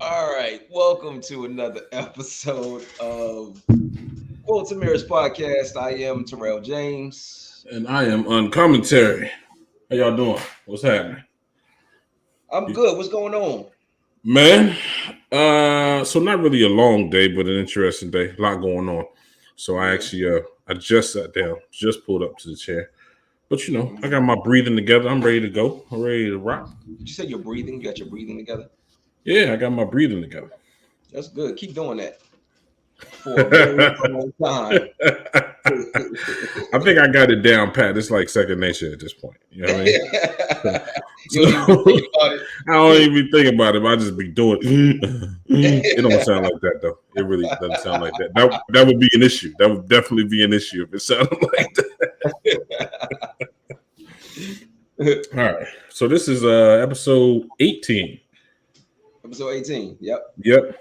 All right, welcome to another episode of Quotes and Mirrors podcast. I am Tyrell James. And I am Uncommonterry. How y'all doing? What's happening? I'm good. What's going on? Man, so not really a long day, but an interesting day. A lot going on. So I Mhm, actually I just sat down, just pulled up to the chair. But I mhm. got my breathing together. I'm ready to go. I'm ready to rock. Did you say you're breathing? You got your breathing together? Yeah, I got my breathing together. That's good. Keep doing that for a very long time. I think I got it down pat. It's like second nature at this point. You know what I mean? You So don't even be thinking about I don't even be thinking about it. But I just be doing. It don't sound like that though. It really doesn't sound like that. That would be an issue. That would definitely be an issue if it sounded like that. it. All right. So this is episode 18. Episode 18. Yep. Yep.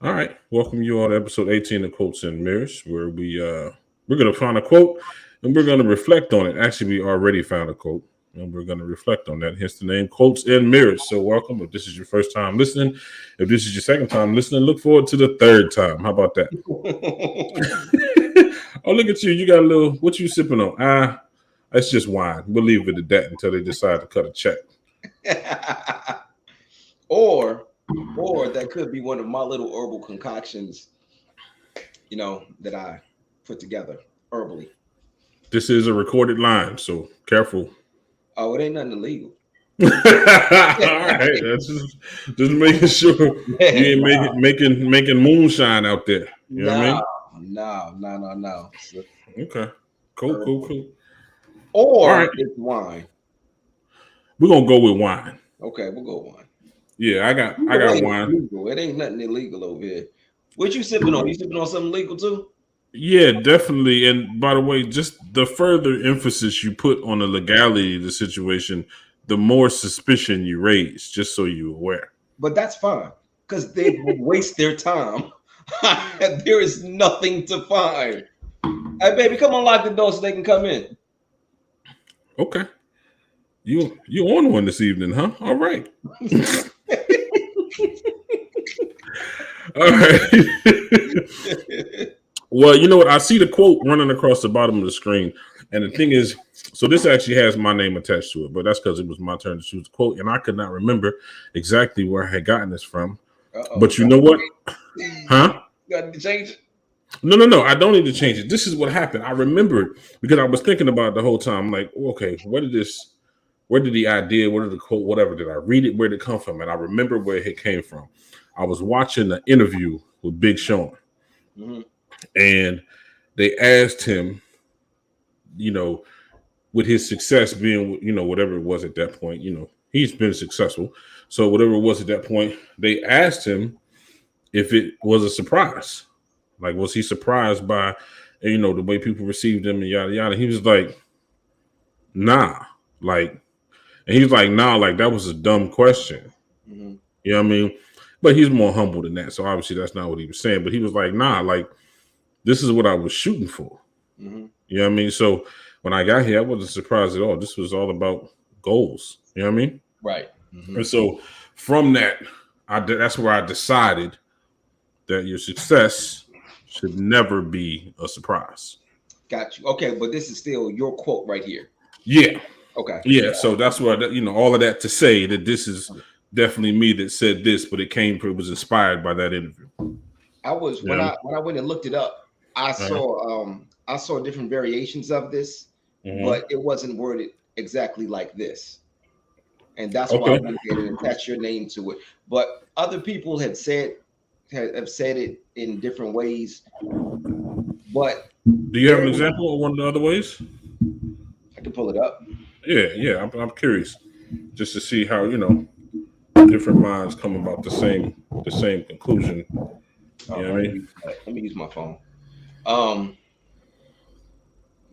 All right. Welcome you all to episode 18 of Quotes and Mirrors, where we're gonna find a quote and we're gonna reflect on it. Actually, we already found a quote. And we're going to reflect on that. Hence the name Quotes and Mirrors. So welcome. If this is your first time listening, if this is your second time listening, look forward to the third time. How about that? Oh, look at you. You got a little, what you sipping on? It's just wine. We'll leave it at that until they decide to cut a check. or or that could be one of my little herbal concoctions, that I put together herbally. This is a recorded line, so careful. Oh, it ain't nothing illegal. All right, that's just making sure you ain't Nah, making moonshine out there. You know what I nah, mean? no. It's Okay, cool, cool, herbal. cool. All right, Or it's wine. we're gonna go with wine. Okay, we'll go wine. Yeah, I Either way, got it's wine. legal. It ain't nothing illegal over here. What you sipping on? You sipping on something legal too? Yeah, definitely. And by the way, just the further emphasis you put on the legality of the situation, the more suspicion you raise. Just so you're aware. But that's fine because they would waste their time. There is nothing to find. Hey, baby, come unlock the door so they can come in. Okay, you on one this evening, huh? All right. All right. Well, you know what? I see the quote running across the bottom of the screen. And the thing is, so this actually has my name attached to it, but that's because it was my turn to choose the quote. And I could not remember exactly where I had gotten this from. Uh-oh. But you know what? Huh? Got to change it. No. I don't need to change it. This is what happened. I remembered because I was thinking about it the whole time. Like, okay, where did the idea, where did the quote, whatever, did I read it? Where did it come from? And I remember where it came from. I was watching the interview with Big Sean. Mm-hmm. And they asked him, you know, with his success being, whatever it was at that point, he's been successful. So whatever it was at that point, they asked him if it was a surprise. Like, was he surprised by, the way people received him and yada yada? He was like, nah. Like, and he was like, nah, like that was a dumb question. Mm-hmm. You know what I mean? But he's more humble than that. So obviously that's not what he was saying. But he was like, nah, like this is what I was shooting for. Mm-hmm. You know what I mean? So when I got here, I wasn't surprised at all. This was all about goals. You know what I mean? Right. Mm-hmm. And so from that, that's where I decided that your success should never be a surprise. Got you. Okay, but this is still your quote right here. Yeah. Okay. Yeah. So that's why, all of that to say that this is definitely me that said this, but it was inspired by that interview. I was when Yeah. I went and looked it up, I saw different variations of this, Mhm. but it wasn't worded exactly like this. And that's why I Okay. went ahead and attached your name to it. But other people have said it in different ways. But Do you have an example of one of the other ways? I can pull it up. Yeah. I'm curious just to see how, different minds come about the same conclusion. You know what I mean? Let me use my phone. Um,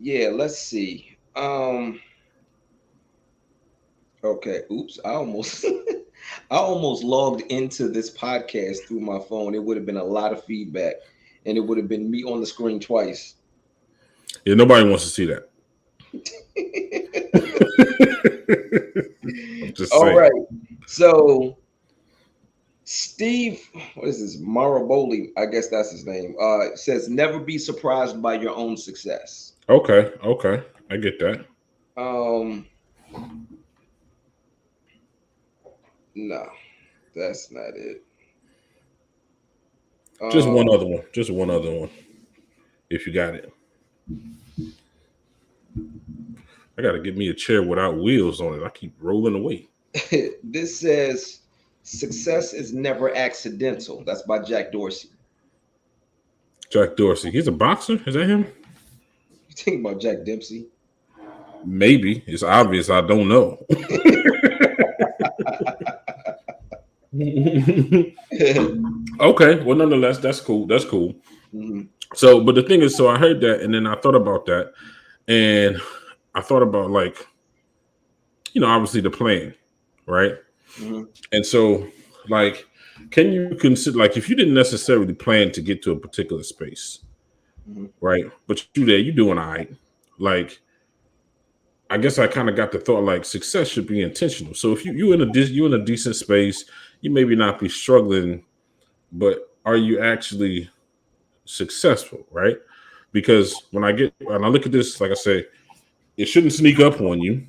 yeah, let's see. Okay, oops, I almost I almost logged into this podcast through my phone. It would have been a lot of feedback, and it would have been me on the screen twice. Yeah, nobody wants to see that. I'm just All saying. right. So Steve, what is this? Maraboli, I guess that's his name. Says never be surprised by your own success. Okay, okay, I get that. Um, no, that's not it. Just one Um, other one. Just one other one. If you got it, I got to get me a chair without wheels on it. I keep rolling away. this says success is never accidental. That's by Jack Dorsey. Jack Dorsey. He's a boxer. Is that him? You think about Jack Dempsey? Maybe. It's obvious. I don't know. Okay. Well, nonetheless, that's cool. That's cool. Mhm. So, but the thing is, so I heard that, and then I thought about that, and I thought about like, obviously the plan, right? Mhm. And so, like, can you consider like if you didn't necessarily plan to get to a particular space, Mhm. right? But you there, you doing all right. Like, I guess I kind of got the thought like success should be intentional. So if you in a decent space, you maybe not be struggling, but are you actually successful, right? Because when I look at this, like I say, it shouldn't sneak up on you,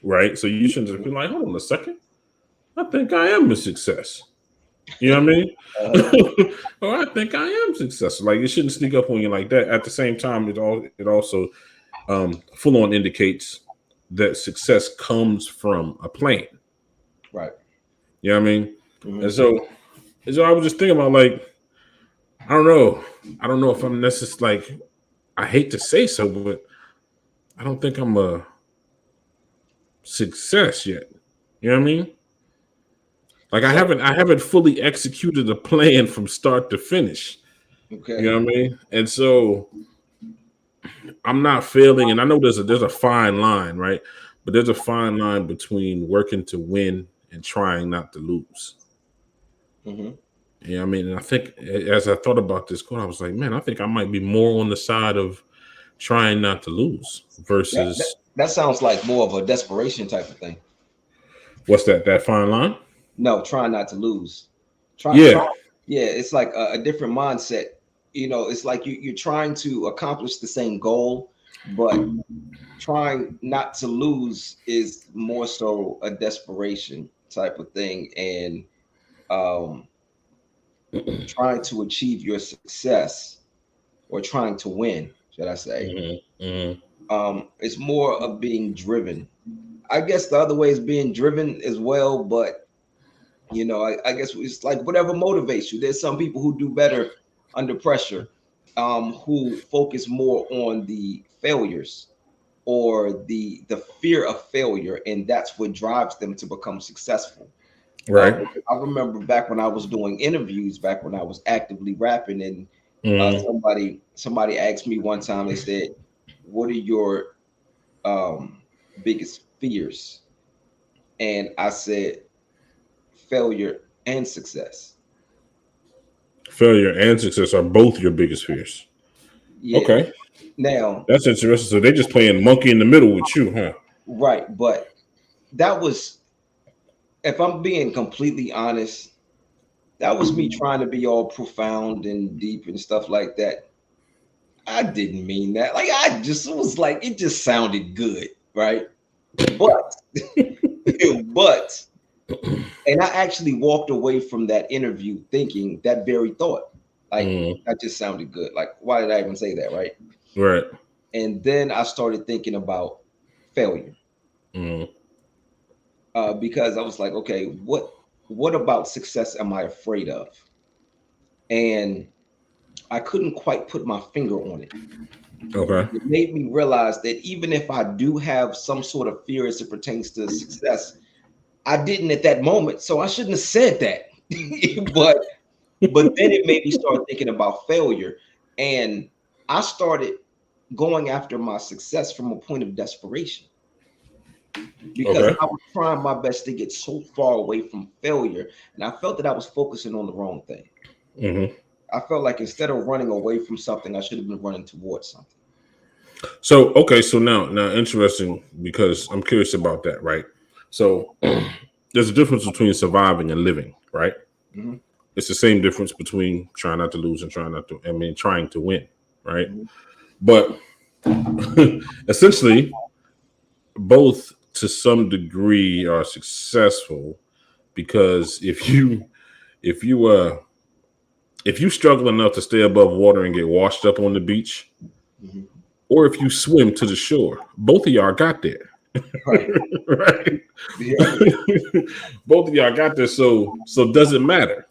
right? So you shouldn't just be like, hold on a second, I think I am a success. You know what I mean? Uh, Oh, I think I am successful. Like it shouldn't sneak up on you like that. At the same time, it also full on indicates that success comes from a plan. right. You know what I mean? And Mhm. so I was just thinking about like I don't know. I don't know if I'm necessarily like I hate to say so, but I don't think I'm a success yet. You know what I mean? Like So I haven't fully executed a plan from start to finish. You okay. know what I mean? And so I'm not failing, and I know there's a fine line, right? But there's a fine line between working to win and trying not to lose. Mhm. You know what I mean? And I think as I thought about this quote, I was like, man, I think I might be more on the side of trying not to lose That, that versus that sounds like more of a desperation type of thing. what's that fine line? No, trying not to lose. Try. Yeah. Yeah, it's like a different mindset. It's like you're trying to accomplish the same goal, but trying not to lose is more so a desperation type of thing, and um, trying to achieve your success or trying to win, should I say? Hmm. Hmm. It's more of being driven. I guess the other way is being driven as well, but I guess it's like whatever motivates you. There's some people who do better under pressure, who focus more on the failures or the fear of failure, and that's what drives them to become successful. Right. I remember back when I was doing interviews, back when I was actively rapping, and Hmm. somebody asked me one time. They said, "What are your um, biggest fears?" And I said, "Failure and success." Failure and success are both your biggest fears. Yeah. Okay. Now, That's interesting. So they just playing monkey in the middle with you, huh? right, but that was, if I'm being completely honest, that was me trying to be all profound and deep and stuff like that. I didn't mean that. Like I just was like it just sounded good, right? But but and I actually walked away from that interview thinking that very thought. Like Mm, that just sounded good. Like why did I even say that, right? right. And then I started thinking about failure, Mm, because I was like, okay, what about success am I afraid of? And I couldn't quite put my finger on it. okay. It made me realize that even if I do have some sort of fear as it pertains to success, I didn't at that moment, so I shouldn't have said that. but but then it made me start thinking about failure, and I started going after my success from a point of desperation because Okay. I was trying my best to get so far away from failure, and I felt that I was focusing on the wrong thing. Hmm. I felt like instead of running away from something, I should have been running towards something. So okay. So now interesting because I'm curious about that. Right. So there's a difference between surviving and living, right? Mm-hmm. It's the same difference between trying not to lose and trying to win, right? Mm-hmm. But essentially, both to some degree are successful because if you if you struggle enough to stay above water and get washed up on the beach, Mm-hmm. or if you swim to the shore, both of y'all got there. Right. Right? Yeah. Both of y'all got there, so does it matter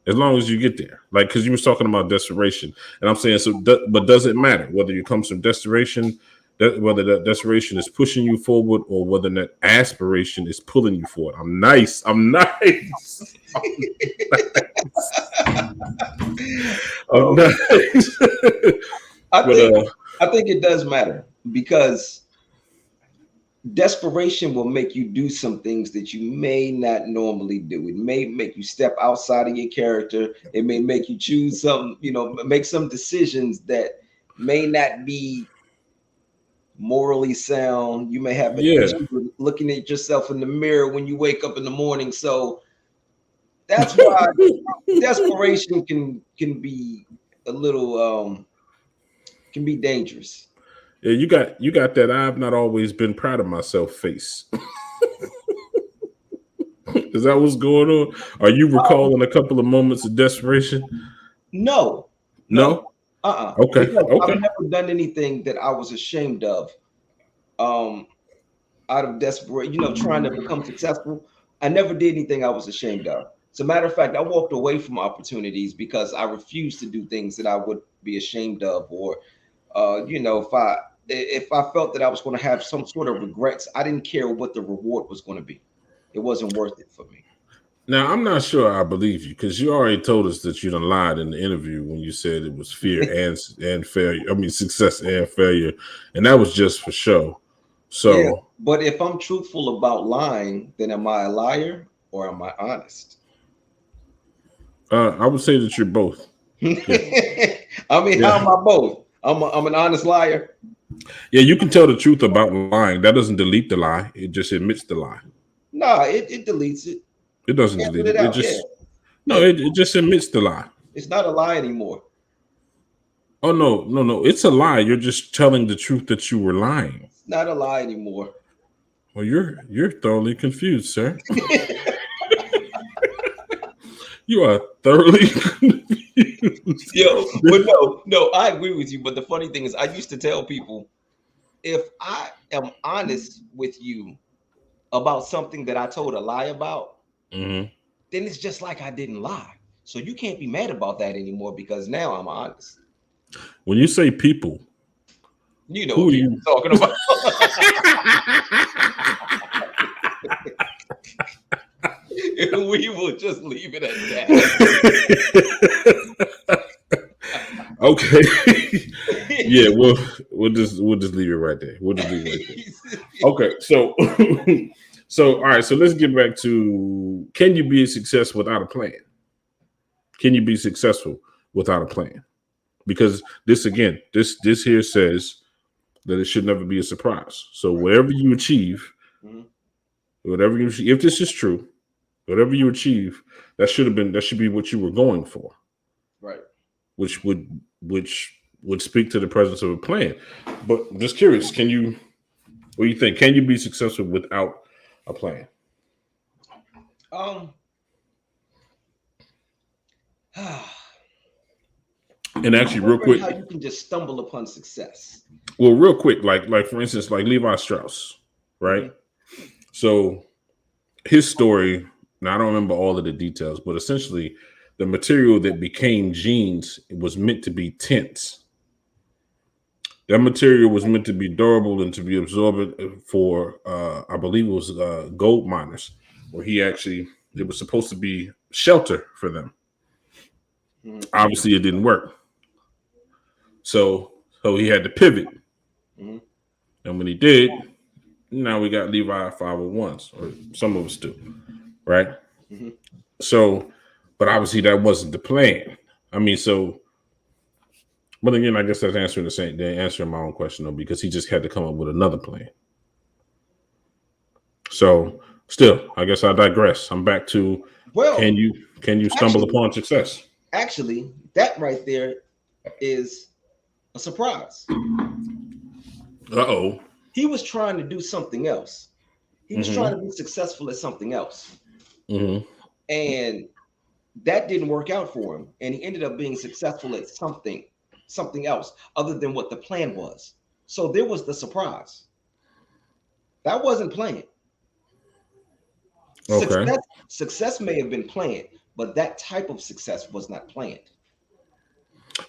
as long as you get there? Like, because you was talking about desperation, and I'm saying but does it matter whether you come from desperation, whether that desperation is pushing you forward, or whether that aspiration is pulling you forward? I'm nice. I'm nice. I'm Um, nice. I But think I think it does matter because desperation will make you do some things that you may not normally do. It may make you step outside of your character. It may make you choose some, make some decisions that may not be morally sound. You may have an yeah, issue with looking at yourself in the mirror when you wake up in the morning. So that's why desperation can be a little can be dangerous. yeah, you got that. I've not always been proud of myself. Face. Is that what's going on? Are you recalling a couple of moments of desperation? No, no, No. Okay. because I've Okay. never done anything that I was ashamed of. Um, Out of desperation, trying to become successful. I never did anything I was ashamed of. As a matter of fact, I walked away from opportunities because I refused to do things that I would be ashamed of, or if I felt that I was going to have some sort of regrets, I didn't care what the reward was going to be. It wasn't worth it for me. Now I'm not sure I believe you because you already told us that you done lied in the interview when you said it was fear and failure. I mean success and failure, and that was just for show. Yeah, So but if I'm truthful about lying, then am I a liar or am I honest? I would say that you're both. Yeah. I mean, how Yeah. am I both? I'm an honest liar. Yeah, you can tell the truth about lying. That doesn't delete the lie. It just admits the lie. No, it deletes it. It doesn't Cancel delete it it. It out. Yeah, just no, yeah. it just admits the lie. It's not a lie anymore. Oh no. It's a lie. You're just telling the truth that you were lying. It's not a lie anymore. Well, you're thoroughly confused, sir. You are thoroughly confused. Yo, but no, I agree with you. But the funny thing is, I used to tell people if I am honest with you about something that I told a lie about, Mhm. then it's just like I didn't lie. So you can't be mad about that anymore because now I'm honest. When you say people, You know who what are people you? are talking about. We will just leave it at Okay. Yeah, that. we'll just leave it right there. We'll just leave it right there. Okay, so so all right, so let's get back to can you be a success without a plan? Can you be successful without a plan? Because this again, this here says that it should never be a surprise. So Right. Mhm. whatever you achieve, if this is true, whatever you achieve, that should be what you were going for, Right. which would speak to the presence of a plan. But I'm just curious, what do you think? Can you be successful without a plan? Um. And I'm actually, real wondering quick, how you can just stumble upon success. well, real quick, like for instance, like Levi Strauss, right? Mhm. So his story. Now I don't remember all of the details, but essentially, the material that became jeans was meant to be tents. That material was meant to be durable and to be absorbent for, I believe it was gold miners, where he actually it was supposed to be shelter for them. Mhm. Obviously, it didn't work, so he had to pivot, Mhm. and when he did, now we got Levi 501s, or some of us do, right? Mhm. So, but obviously that wasn't the plan. I mean, so, but again, I guess that's answering my own question though, because he just had to come up with another plan. So, Still, I guess I digress. I'm back to can Well, you can you stumble actually, upon success? that right there is a surprise. Uh-oh. He was trying to do something else. He was trying Mm-hmm. to be successful at something else. Mm-hmm. And that didn't work out for him. And he ended up being successful at something else other than what the plan was. So there was the surprise. That wasn't planned. Okay. Success may have been planned, but that type of success was not planned.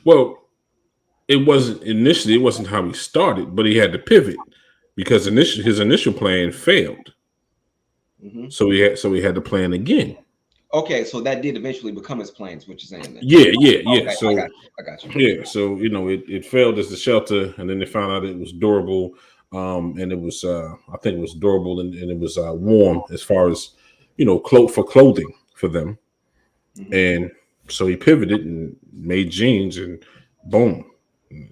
Well, it wasn't how he started, but he had to pivot because his initial plan failed. Hmm. So he had to plan again. Okay, so that did eventually become his plans, what you're saying then. Yeah, yeah, yeah. Okay, I got So you. I got you. yeah, so it failed as the shelter, and then they found out it was durable, and it was I think it was durable and it was warm as far as clothing for them, Hmm. and so he pivoted and made jeans, and boom,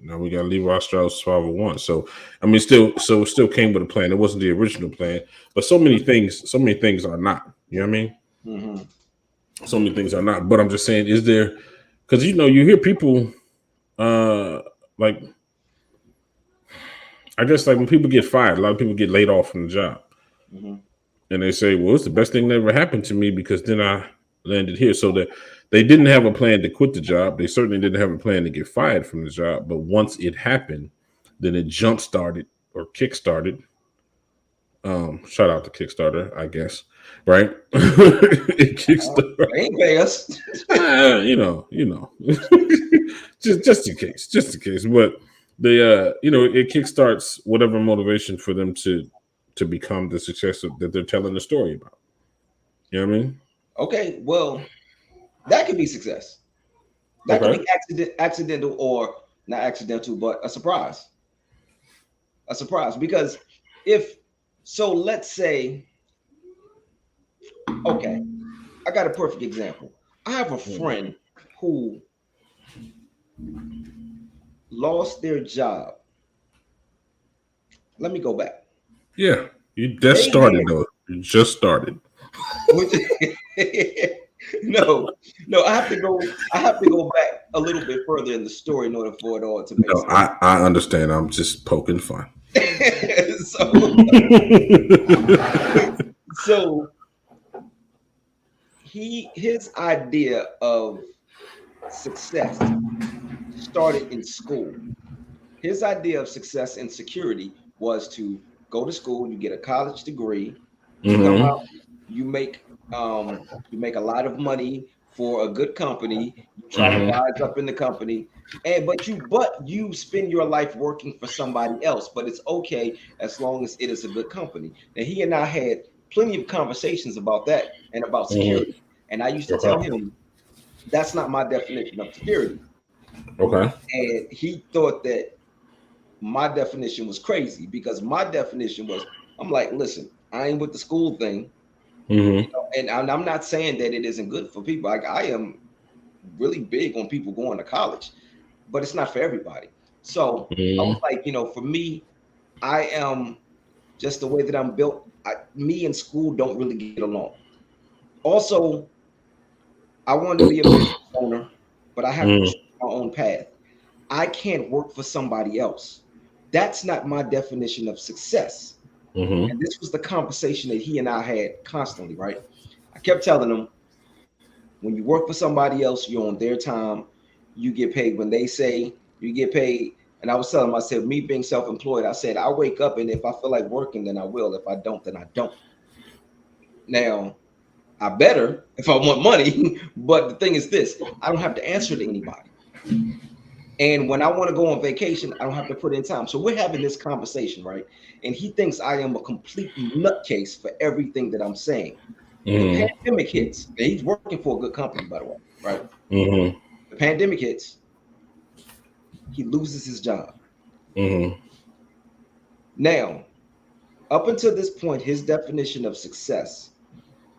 now we got Levi Strauss 501. So I mean, it still came with a plan. It wasn't the original plan, but so many things are not. You know what I mean? Hmm. So many things are not. But I'm just saying, is there? Because you hear people uh like I guess like when people get fired, a lot of people get laid off from the job, Hmm. and they say, "Well, it's the best thing that ever happened to me because then I landed here." So that they didn't have a plan to quit the job. They certainly didn't have a plan to get fired from the job. But once it happened, then it jump started or kick started. Shout out to Kickstarter, I guess. Right? It kickstarted. They ain't pay us. Just in case. But it kickstarts whatever motivation for them to become the success that they're telling the story about. You know what I mean? Okay, well, that could be success. That could be Okay. accidental or not accidental, but a surprise. A surprise. Because if so, let's say, okay, I got a perfect example. I have a Mm. friend who lost their job. Let me go back. Yeah. You just They started had though. You just started. which no, no, I have to go back a little bit further in the story in order for it all to make No, I understand. I'm just poking fun. sense. So so his idea of success started in school. His idea of success and security was to go to school, you get a college degree, you come out, Hmm. you make a lot of money for a good company, you try to Hmm. rise up in the company, and but you spend your life working for somebody else, but it's okay as long as it is a good company. Now he and I had plenty of conversations about that and about Hmm. security. And I used to tell Okay. him that's not my definition of security. Okay. And he thought that my definition was crazy because my definition was I'm like, listen, I ain't with the school thing, Hmm. and I'm not saying that it isn't good for people. I am really big on people going to college, but it's not for everybody. So I was Hmm. like, for me, I am just the way that I'm built. Me and school don't really get along. Also, I wanted to be a business owner, but I have to Hmm. choose my own path. I can't work for somebody else. That's not my definition of success. And Hmm. this was the conversation that he and I had constantly, right? I kept telling him, when you work for somebody else, you're on their time, you get paid when they say you get paid. And I was telling him, I said, me being self employed, I said, I wake up and if I feel like working, then I will. If I don't, then I don't. Now, I better if I want money. But the thing is this, I don't have to answer to anybody. And when I want to go on vacation, I don't have to put in time. So we're having this conversation, right? And he thinks I am a complete nutcase for everything that I'm saying. The Hmm. pandemic hits, and he's working for a good company, by the way, right? Hmm. The pandemic hits, he loses his job. Hmm. Now, up until this point, his definition of success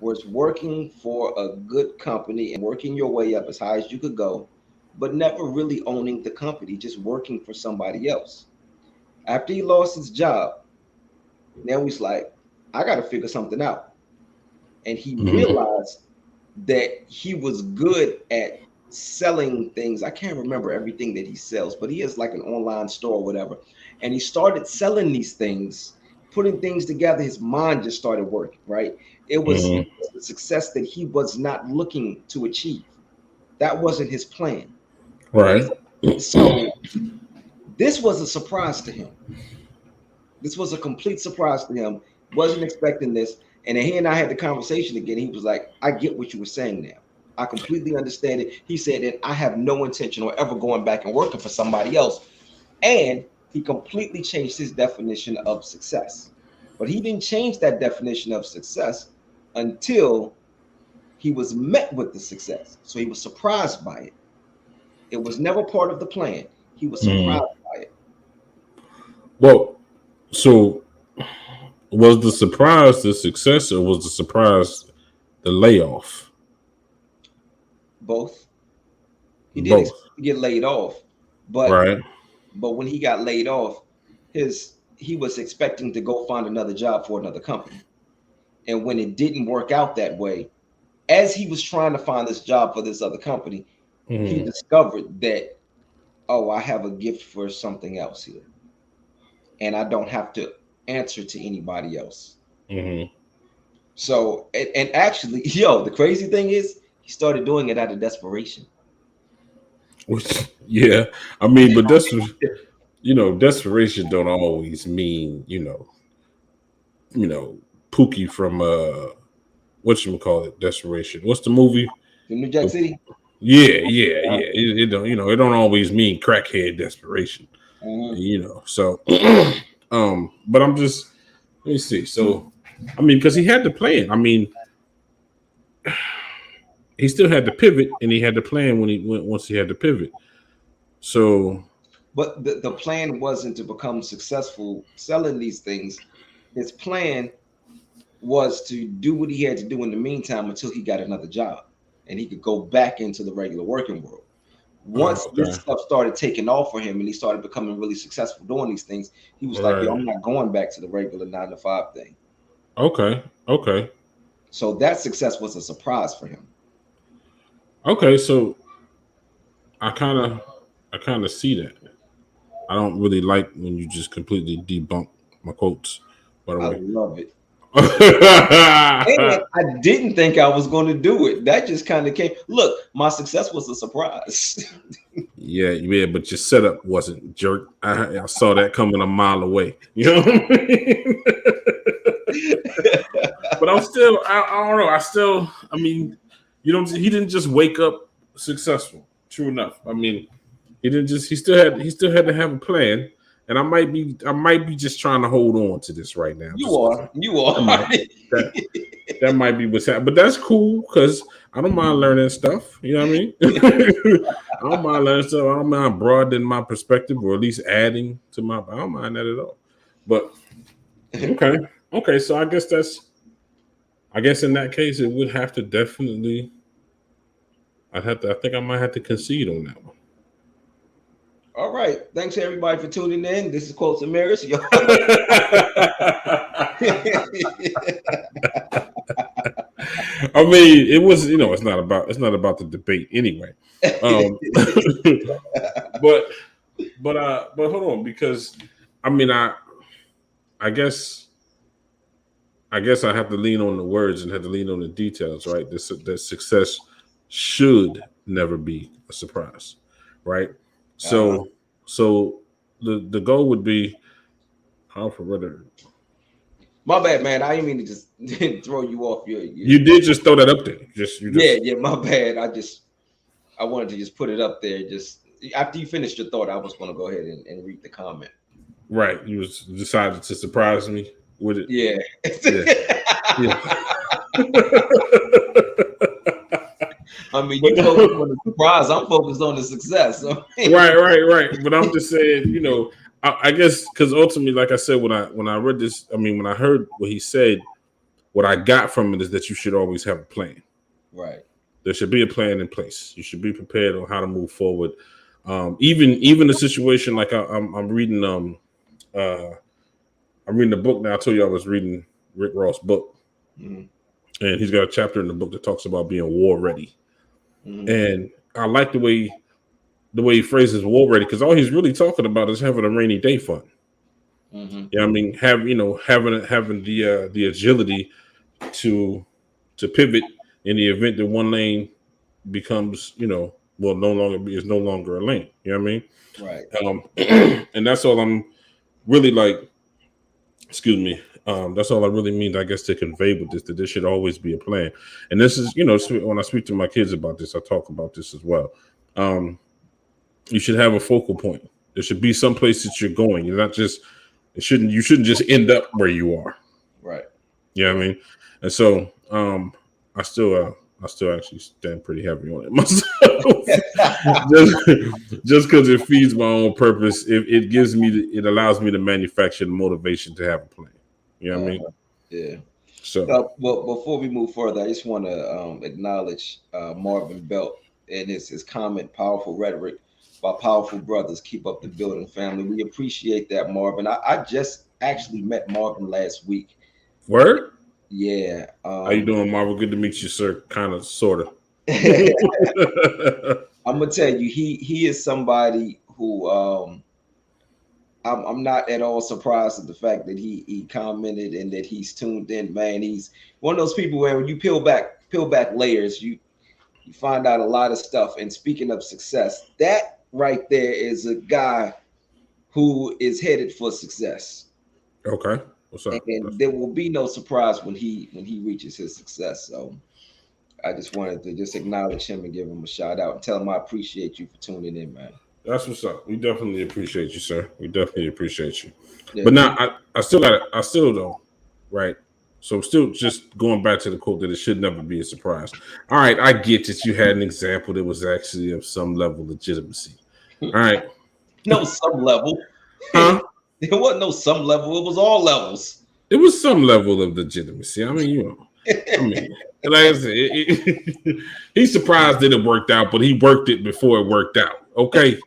was working for a good company and working your way up as high as you could go, but never really owning the company, just working for somebody else. After he lost his job, now he's like, I got to figure something out. and he Mm-hmm. realized that he was good at selling things. I can't remember everything that he sells, but he has like an online store or whatever. And he started selling these things, putting things together. His mind just started working, right? It Mm-hmm. was a success that he was not looking to achieve. That wasn't his plan. Right. So this was a surprise to him. This was a complete surprise to him. Wasn't expecting this. And then he and I had the conversation again. He was like, I get what you were saying now. I completely understand it. He said that I have no intention of ever going back and working for somebody else. And he completely changed his definition of success. But he didn't change that definition of success until he was met with the success. So he was surprised by it. It was never part of the plan. He was surprised Mm. by it. Well, so was the surprise the success, or was the surprise the layoff? Both. He didn't Both. expect to get laid off, but Right. when he got laid off, his he was expecting to go find another job for another company. And when it didn't work out that way, as he was trying to find this job for this other company, he Mm-hmm. discovered that, oh, I have a gift for something else here, and I don't have to answer to anybody else. Mm-hmm. So, and actually, yo, the crazy thing is, he started doing it out of desperation. Which, yeah, I mean, but that's, desperation don't always mean, Pookie from what you call it, desperation. What's the movie? In New Jack City. Yeah, yeah, Uh, yeah. It don't, it don't always mean crackhead desperation. mhm. So, but I'm just, let me see. So, I mean, because he had the plan. I mean, he still had to pivot, and he had the plan when he went once he had to pivot. So, But the plan wasn't to become successful selling these things. His plan was to do what he had to do in the meantime until he got another job and he could go back into the regular working world. Once this okay, stuff started taking off for him and he started becoming really successful doing these things, he was like, yo, right, I'm not going back to the regular 9 to 5 thing. okay, okay, So that success was a surprise for him. okay. So I kind of, I kind of see that. I don't really like when you just completely debunk my quotes. By the I way. love it. And I didn't think I was going to do it. That just kind of came. Look, my success was a surprise. Yeah, yeah, but your setup wasn't jerk. I saw that coming a mile away. You know what I mean? But I'm still, I don't know. I mean, he didn't just wake up successful. True enough. I mean, he still had to have a plan. And I might be just trying to hold on to this right now, You just because are. You that are. might that that might be what's happening. But that's cool because I don't mind learning stuff. You know what I mean? I don't mind learning stuff. I don't mind broadening my perspective or at least adding to my. I don't mind that at all. But okay, okay. So I guess that's. I guess in that case, it would have to definitely. I'd have to. I think I might have to concede on that one. All right. Thanks everybody for tuning in. This is Quotes and Mirrors. Yo. I mean, it was. It's not about the debate anyway. Um, but but hold on, because I mean I guess I have to lean on the words and have to lean on the details, right? This that success should never be a surprise, right? uh, So so the goal would be how for whether my bad, man. I didn't mean to just throw you off you your did just throw that up there. You yeah, just yeah, my bad. I wanted to just put it up there. Just after you finished your thought, I was gonna go ahead and read the comment. right. You was decided to surprise me with it. Yeah. Yeah. Yeah. I mean, But you focus on the surprise. I'm focused on the success. So, right. But I'm just saying, I guess because ultimately, like I said, when I read this, I mean, when I heard what he said, what I got from it is that you should always have a plan. right. There should be a plan in place. You should be prepared on how to move forward. Even a situation like I'm reading uh I'm reading the book now. I told you I was reading Rick Ross' book, Mhm. and he's got a chapter in the book that talks about being war ready. Mm-hmm. And I like the way he phrases war ready, because all he's really talking about is having a rainy day fund. Mm-hmm. Yeah, I mean, having the agility to pivot in the event that one lane becomes, well, no longer a lane. You know what I mean? Right. And that's all I'm really like. Excuse me. That's all I really mean, I guess, to convey with this, that there should always be a plan. And this is, when I speak to my kids about this, I talk about this as well. Um, you should have a focal point. There should be some place that you're going. You're not just you shouldn't just end up where you are. Right. You know what I Right. mean? And so I still actually stand pretty heavy on it myself. just because it feeds my own purpose, it gives me it allows me to manufacture the motivation to have a plan. You know what I mean? Yeah. So Well, before we move further, I just want to acknowledge Marvin Belt and his comment, powerful rhetoric by powerful brothers. Keep up the building, family. We appreciate that, Marvin. I just actually met Marvin last week. word. Yeah. How you doing, Marvel? Good to meet you, sir. Kind of, sort of. I'm gonna tell you, he is somebody who I'm not at all surprised at the fact that he commented and that he's tuned in, man. He's one of those people where when you peel back layers, you find out a lot of stuff. And speaking of success, that right there is a guy who is headed for success. Okay, what's up? And there will be no surprise when he reaches his success. So I just wanted to just acknowledge him and give him a shout out and tell him I appreciate you for tuning in, man. That's what's up. We definitely appreciate you, sir. We definitely appreciate you. Yeah, But now I still got it. I still don't. Right. So I'm still just going back to the quote that it should never be a surprise. All right, I get that you had an example that was actually of some level of legitimacy. All right. no some level. Huh? There wasn't no some level, it was all levels. It was some level of legitimacy. I mean, like I said, he's surprised that it worked out, but he worked it before it worked out. Okay.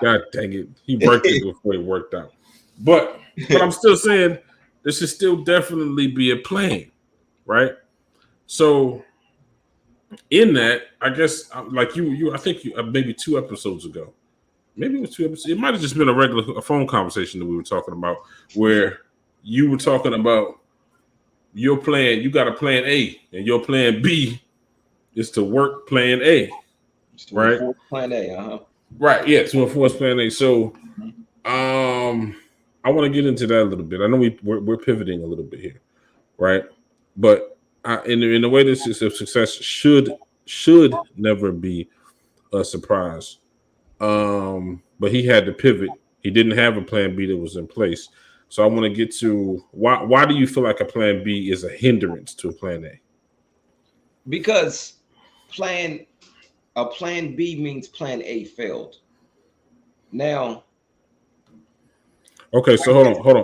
God dang it. He worked it before it worked out. But I'm still saying there should still definitely be a plan, right? So in that, I guess like I think maybe 2 episodes ago, maybe it was 2 episodes. It might have just been a phone conversation that we were talking about where you were talking about your plan. You got a plan A, and your plan B is to work plan A, It's to right? enforce plan A, Right. Yeah, to enforce plan A. So, I want to get into that a little bit. I know we're pivoting a little bit here, right? But in the way this is of success should never be a surprise. But he had to pivot. He didn't have a plan B that was in place. So I want to get to why do you feel like a plan B is a hindrance to a plan A? Because plan plan B means plan A failed. Now, Okay, so hold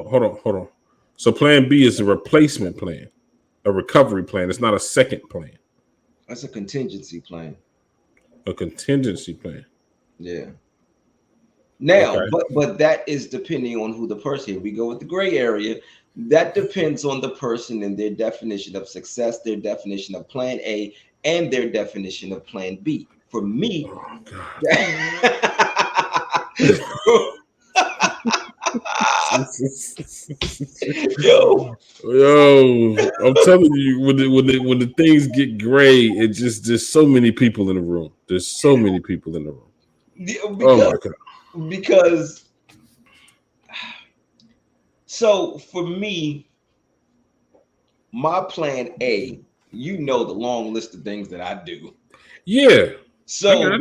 on. So plan B is a replacement plan, a recovery plan. It's not a second plan, that's a contingency plan. a contingency plan. Yeah. Now, Okay. but that is depending on who the person. Here we go with the gray area. That depends on the person and their definition of success, their definition of plan A, and their definition of plan B. For me, Oh God. yo, Yo, I'm telling you, when the things get gray, it just there's so many people in the room. There's so many people in the room. Oh because my God. because so for me, my plan A, you know the long list of things that I do. Yeah, I got So it.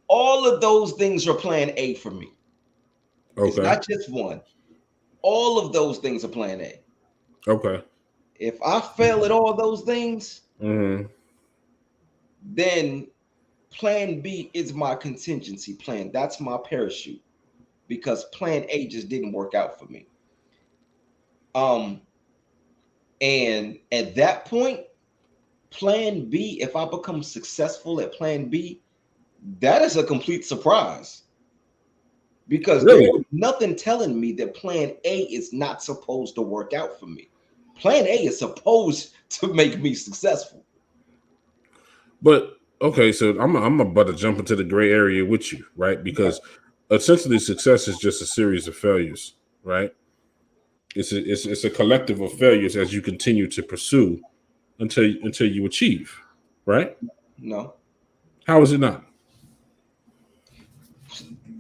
all of those things are plan A for me. It's Okay. not just one. All of those things are plan A. Okay. If I fail at all those things, Mm-hmm. then plan B is my contingency plan. That's my parachute because plan A just didn't work out for me. Um, and at that point, plan B, if I become successful at plan B, that is a complete surprise because there Really? was nothing telling me that plan A is not supposed to work out for me. Plan A is supposed to make me successful. But okay, so I'm about to jump into the gray area with you, right? Because essentially, success is just a series of failures, right? It's a collective of failures as you continue to pursue until you achieve, right? No, How is it not?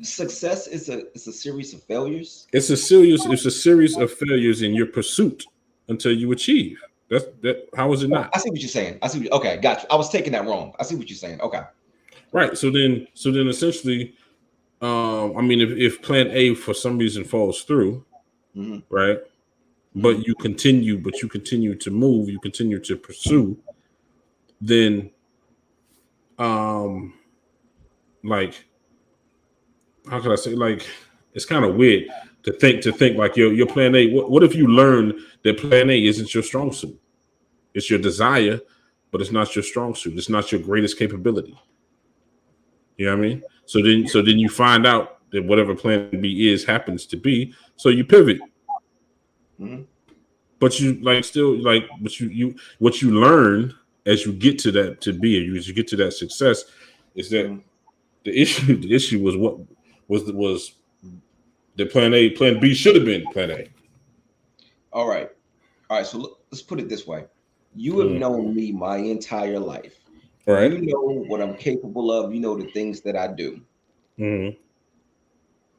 success is a series of failures. It's a series of failures in your pursuit until you achieve. That's that. How is it Oh, not? I see what you're saying. Okay, got you. I was taking that wrong. I see what you're saying. Okay. Right. So then essentially, I mean, if Plan A for some reason falls through, Hmm. right? Hmm. But you continue to move, you continue to pursue, then um like how can I say, like, it's kind of weird to think like your plan A. What if you learn that plan A isn't your strong suit? It's your desire, but it's not your strong suit. It's not your greatest capability. You know what I mean? So then you find out that whatever plan B is happens to be. So you pivot, Hmm. but you like still like, but you what you learn as you get to that to be, as you get to that success, is that Hmm. the issue was what was the plan A. Plan B should have been plan A. All right. All right. So let's put it this way. You have Mm. known me my entire life. All right. You know what I'm capable of. You know the things that I do. Mm.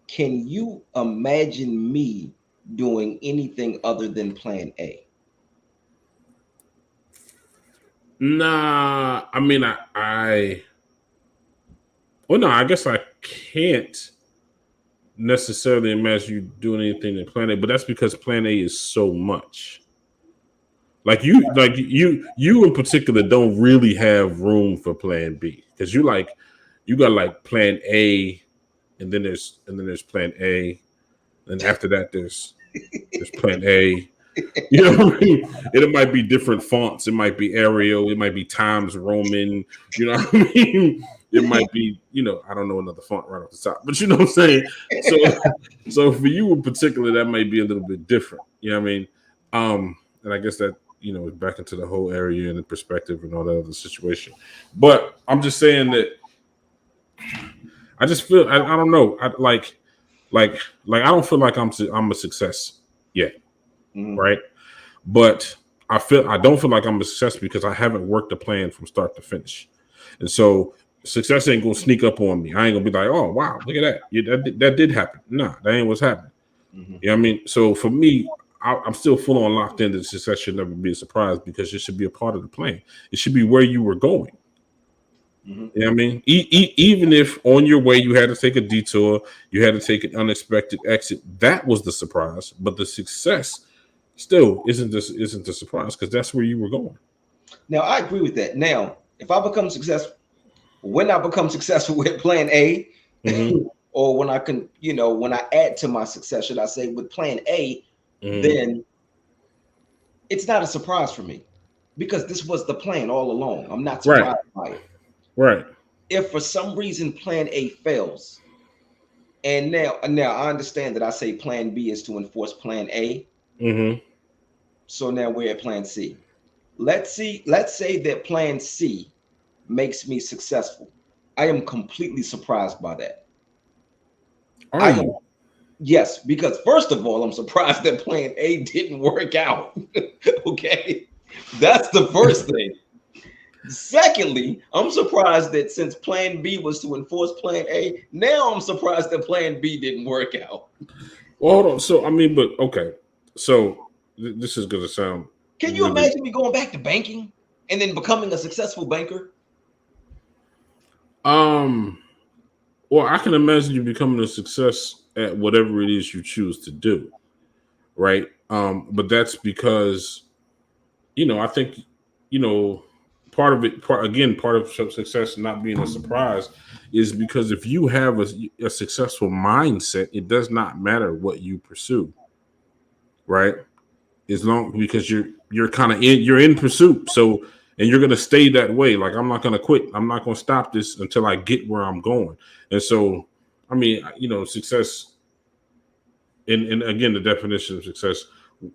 Can you imagine me doing anything other than plan A? Nah, I mean, well, no, I guess I can't necessarily imagine you doing anything in Plan A, but that's because Plan A is so much. Like you in particular don't really have room for Plan B because you got like Plan A, and then there's Plan A, and after that there's Plan A. You know what I mean? And it might be different fonts. It might be Arial. It might be Times Roman. You know what I mean? It might be, I don't know another font right off the top, but you know what I'm saying? So, so for you in particular, that might be a little bit different. You know what I mean? And I guess that, is back into the whole area and the perspective and all that other situation. But I'm just saying that I just feel, I don't know. Like I don't feel like I'm a success yet. Mhm. Right. But I don't feel like I'm a success because I haven't worked a plan from start to finish, and so success ain't gonna sneak up on me. I ain't gonna be like, oh wow, look at that, yeah, that did happen. Nah, that ain't what's happening. Mhm. You know what I mean? So for me, I'm still full on locked in that success should never be a surprise because it should be a part of the plan. It should be where you were going. Mhm. You know what I mean? Even if on your way you had to take a detour, you had to take an unexpected exit, that was the surprise. But the success still isn't the surprise because that's where you were going. Now I agree with that. Now, if I become successful, when I become successful with plan A, Hmm. or when I can, when I add to my success, should I say with plan A, Hmm. then it's not a surprise for me because this was the plan all along. I'm not Right, surprised by it. right. If for some reason plan A fails, and now I understand that I say plan B is to enforce plan A, Hmm. so now we're at plan C. Let's say that plan C makes me successful. I am completely surprised by that. Are I am, you? yes, because first of all, I'm surprised that plan A didn't work out. Okay. That's the first thing. Secondly, I'm surprised that since plan B was to enforce plan A, now I'm surprised that plan B didn't work out. Well, hold on. So I mean, but okay. So this is gonna sound Can you really. imagine me going back to banking and then becoming a successful banker? Um. Well, I can imagine you becoming a success at whatever it is you choose to do. Right. But that's because I think, you know, part of success not being a surprise is because if you have a successful mindset, it does not matter what you pursue, right? As long because you're kind of you're in pursuit, so and you're gonna stay that way. Like I'm not gonna quit. I'm not gonna stop this until I get where I'm going. And so, I mean, success, and again, the definition of success,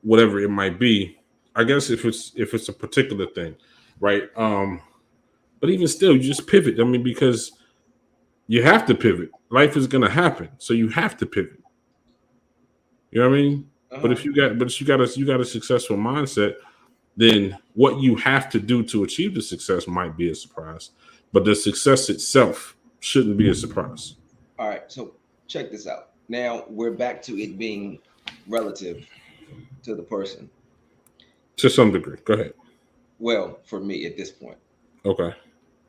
whatever it might be, I guess if it's a particular thing, right? But even still, you just pivot. I mean, because you have to pivot. Life is gonna happen, so you have to pivot. You know what I mean? But Uh-huh. if you got, but you got a successful mindset, then what you have to do to achieve the success might be a surprise, but the success itself shouldn't be a surprise All right, so check this out. Now we're back to it being relative to the person. to some degree. Go ahead. Well, for me at this point, Okay.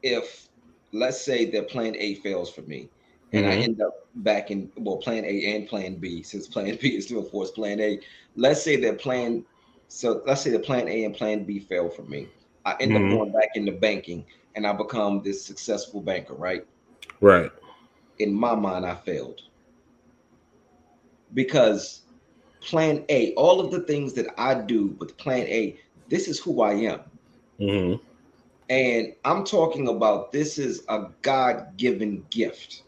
if let's say that plan A fails for me and I Mm-hmm. end up back in, well, plan A and plan B, since plan B is still force plan A, let's say that plan so let's say that plan A and plan B fail for me. I end up Mm-hmm. going back into banking and I become this successful banker, right? Right. In my mind, I failed because plan A, all of the things that I do with plan A, this is who I am. Mm-hmm. And I'm talking about this is a God given gift.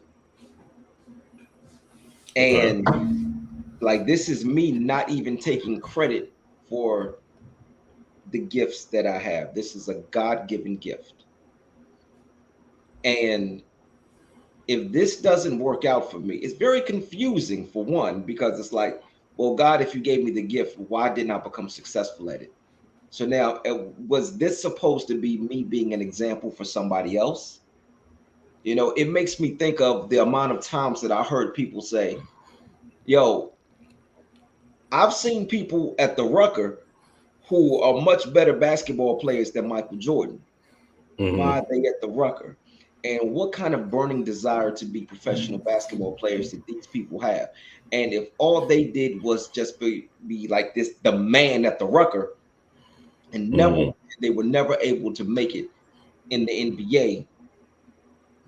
Okay. And like, this is me not even taking credit for the gifts that I have. This is a God given gift. And if this doesn't work out for me, it's very confusing for one, because it's like, well, God, if you gave me the gift, why didn't I become successful at it? So now, was this supposed to be me being an example for somebody else? You know, it makes me think of the amount of times that I heard people say, yo, I've seen people at the Rucker who are much better basketball players than Michael Jordan. Why Mm-hmm. are they at the Rucker? And what kind of burning desire to be professional basketball players did these people have? And if all they did was just be like this, the man at the Rucker, and never, Mm-hmm. they were never able to make it in the NBA,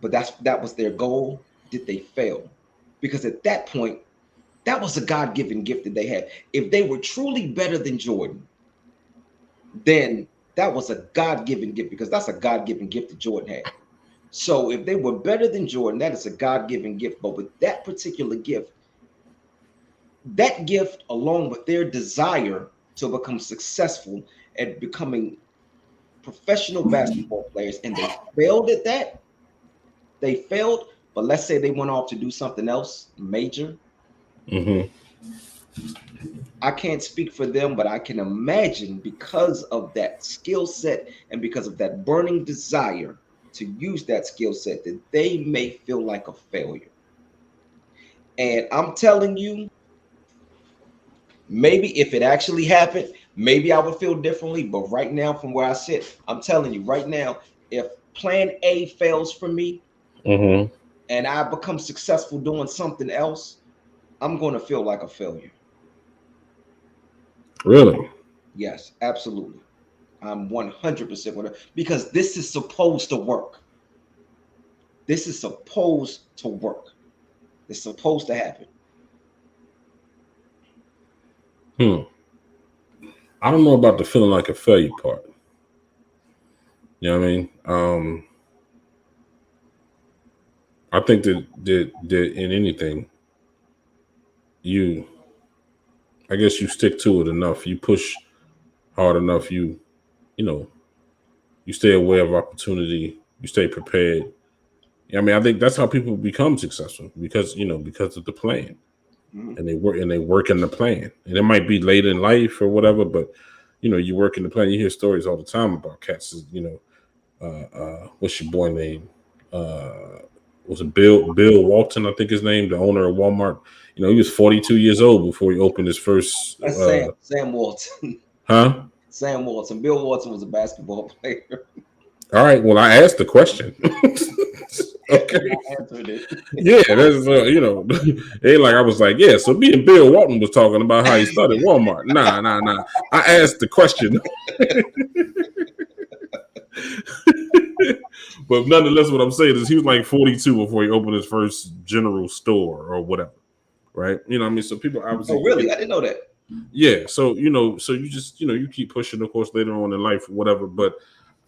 but that was their goal, did they fail? Because at that point, that was a God-given gift that they had. If they were truly better than Jordan, then that was a God-given gift, because that's a God-given gift that Jordan had. So if they were better than Jordan, that is a God-given gift. But with that particular gift, that gift, along with their desire to become successful at becoming professional basketball players, and they failed at that, they failed. But let's say they went off to do something else major. Mm-hmm. I can't speak for them, but I can imagine, because of that skill set and because of that burning desire to use that skill set, that they may feel like a failure. And I'm telling you, maybe if it actually happened, maybe I would feel differently. But right now, from where I sit, I'm telling you right now, if plan A fails for me Mm-hmm. and I become successful doing something else, I'm going to feel like a failure. Really? Yes, absolutely. I'm 100% with it, because this is supposed to work. This is supposed to work. It's supposed to happen. Hmm. I don't know about the feeling like a failure part. You know what I mean? I think that in anything, you, I guess you stick to it enough. You push hard enough. You know, you stay aware of opportunity. You stay prepared. I mean, I think that's how people become successful, because because of the plan, Mhm. and they work in the plan. And it might be late in life or whatever, but you work in the plan. You hear stories all the time about cats. What's your boy name? Uh, was it Bill Walton? I think his name, the owner of Walmart. He was 42 years old before he opened his first. That's Sam Walton. Huh? Sam Walton. Bill Walton was a basketball player. All right. Well, I asked the question. Okay. Yeah, I answered it. Yeah, that's they like I was like, yeah. So me and Bill Walton was talking about how he started Walmart. Nah, nah, nah. I asked the question, but nonetheless, what I'm saying is he was like 42 before he opened his first general store or whatever, right? What I mean, so people Oh, obviously, really? I didn't know that. yeah. So so you just you keep pushing, of course, later on in life, whatever. But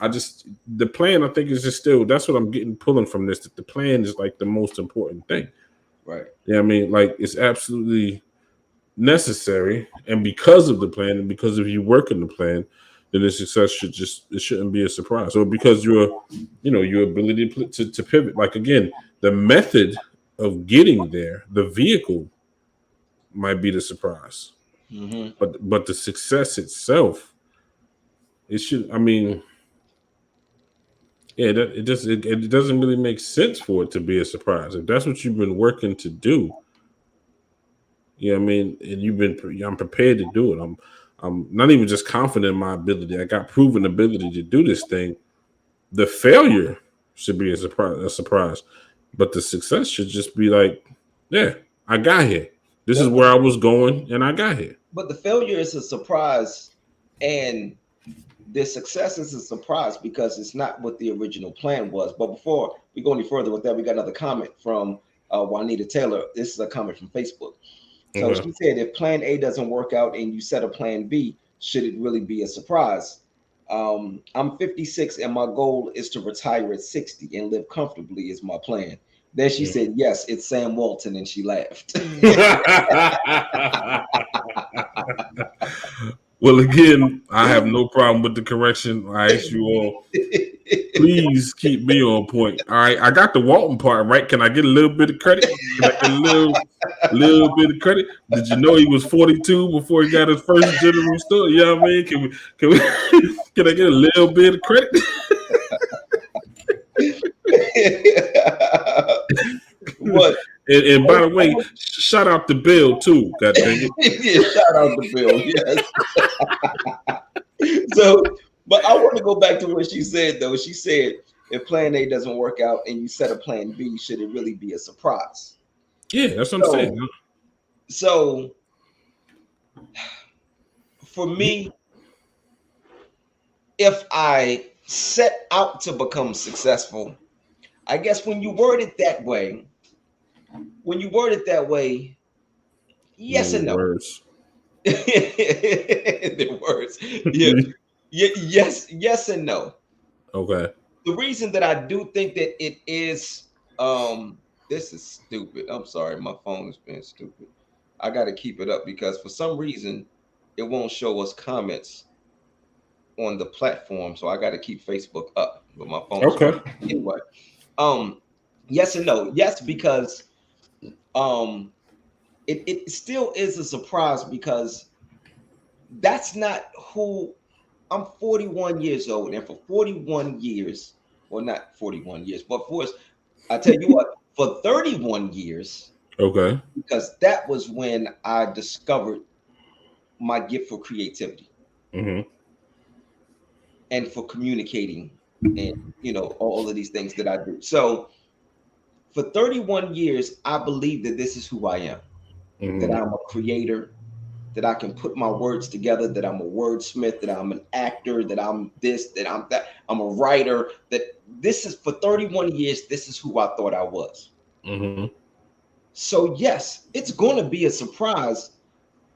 I just the plan, I think, is just still that's what I'm getting pulling from this. That the plan is like the most important thing. Right. Yeah, I mean, like it's absolutely necessary, and because of the plan, and because if you work in the plan, then the success it shouldn't be a surprise. Or because your ability to pivot. Like again, the method of getting there, the vehicle might be the surprise, Mm-hmm. but the success itself, it should. I mean, yeah, it doesn't really make sense for it to be a surprise if that's what you've been working to do. You know what I mean? And I'm prepared to do it. I'm not even just confident in my ability. I got proven ability to do this thing. The failure should be a surprise, but the success should just be like, yeah, I got here. This is The, where I was going, and I got here. but the failure is a surprise, and the success is a surprise because it's not what the original plan was. But before we go any further with that, we got another comment from Juanita Taylor. This is a comment from Facebook. So Okay. she said, if plan A doesn't work out and you set a plan B, should it really be a surprise? I'm 56 and my goal is to retire at 60 and live comfortably is my plan. Then she said, yes, it's Sam Walton, and she laughed. Well, again, I have no problem with the correction. I ask you all, please keep me on point. All right, I got the Walton part right. Can I get a little bit of credit? Can I get a little bit of credit? Did you know he was 42 before he got his first general store? You know what I mean? Can we can I get a little bit of credit? What? And by the way, shout out to Bill too. God dang it. Yeah, shout out to Bill. Yes. So, but I want to go back to what she said though. She said, if plan A doesn't work out and you set a plan B, should it really be a surprise? Yeah, that's what I'm saying. So for me, if I set out to become successful, I guess when you word it that way, yes and no. Words. The words. Yeah. Yes and no. Okay. The reason that I do think that it is this is stupid. I'm sorry, my phone has been stupid. I got to keep it up because for some reason it won't show us comments on the platform, so I got to keep Facebook up, but my phone's Okay. anyway. Yes and no. Yes, because um it still is a surprise because that's not who I'm 41 years old, and for 41 years, well, not 41 years, but I tell you what, for 31 years, Okay. because that was when I discovered my gift for creativity Mm-hmm. and for communicating and all of these things that I do. So for 31 years, I believe that this is who I am, that Mm-hmm. I'm a creator, that I can put my words together, that I'm a wordsmith, that I'm an actor, that I'm this, that I'm that, I'm a writer, that this is for 31 years, this is who I thought I was. Mm-hmm. So yes, it's going to be a surprise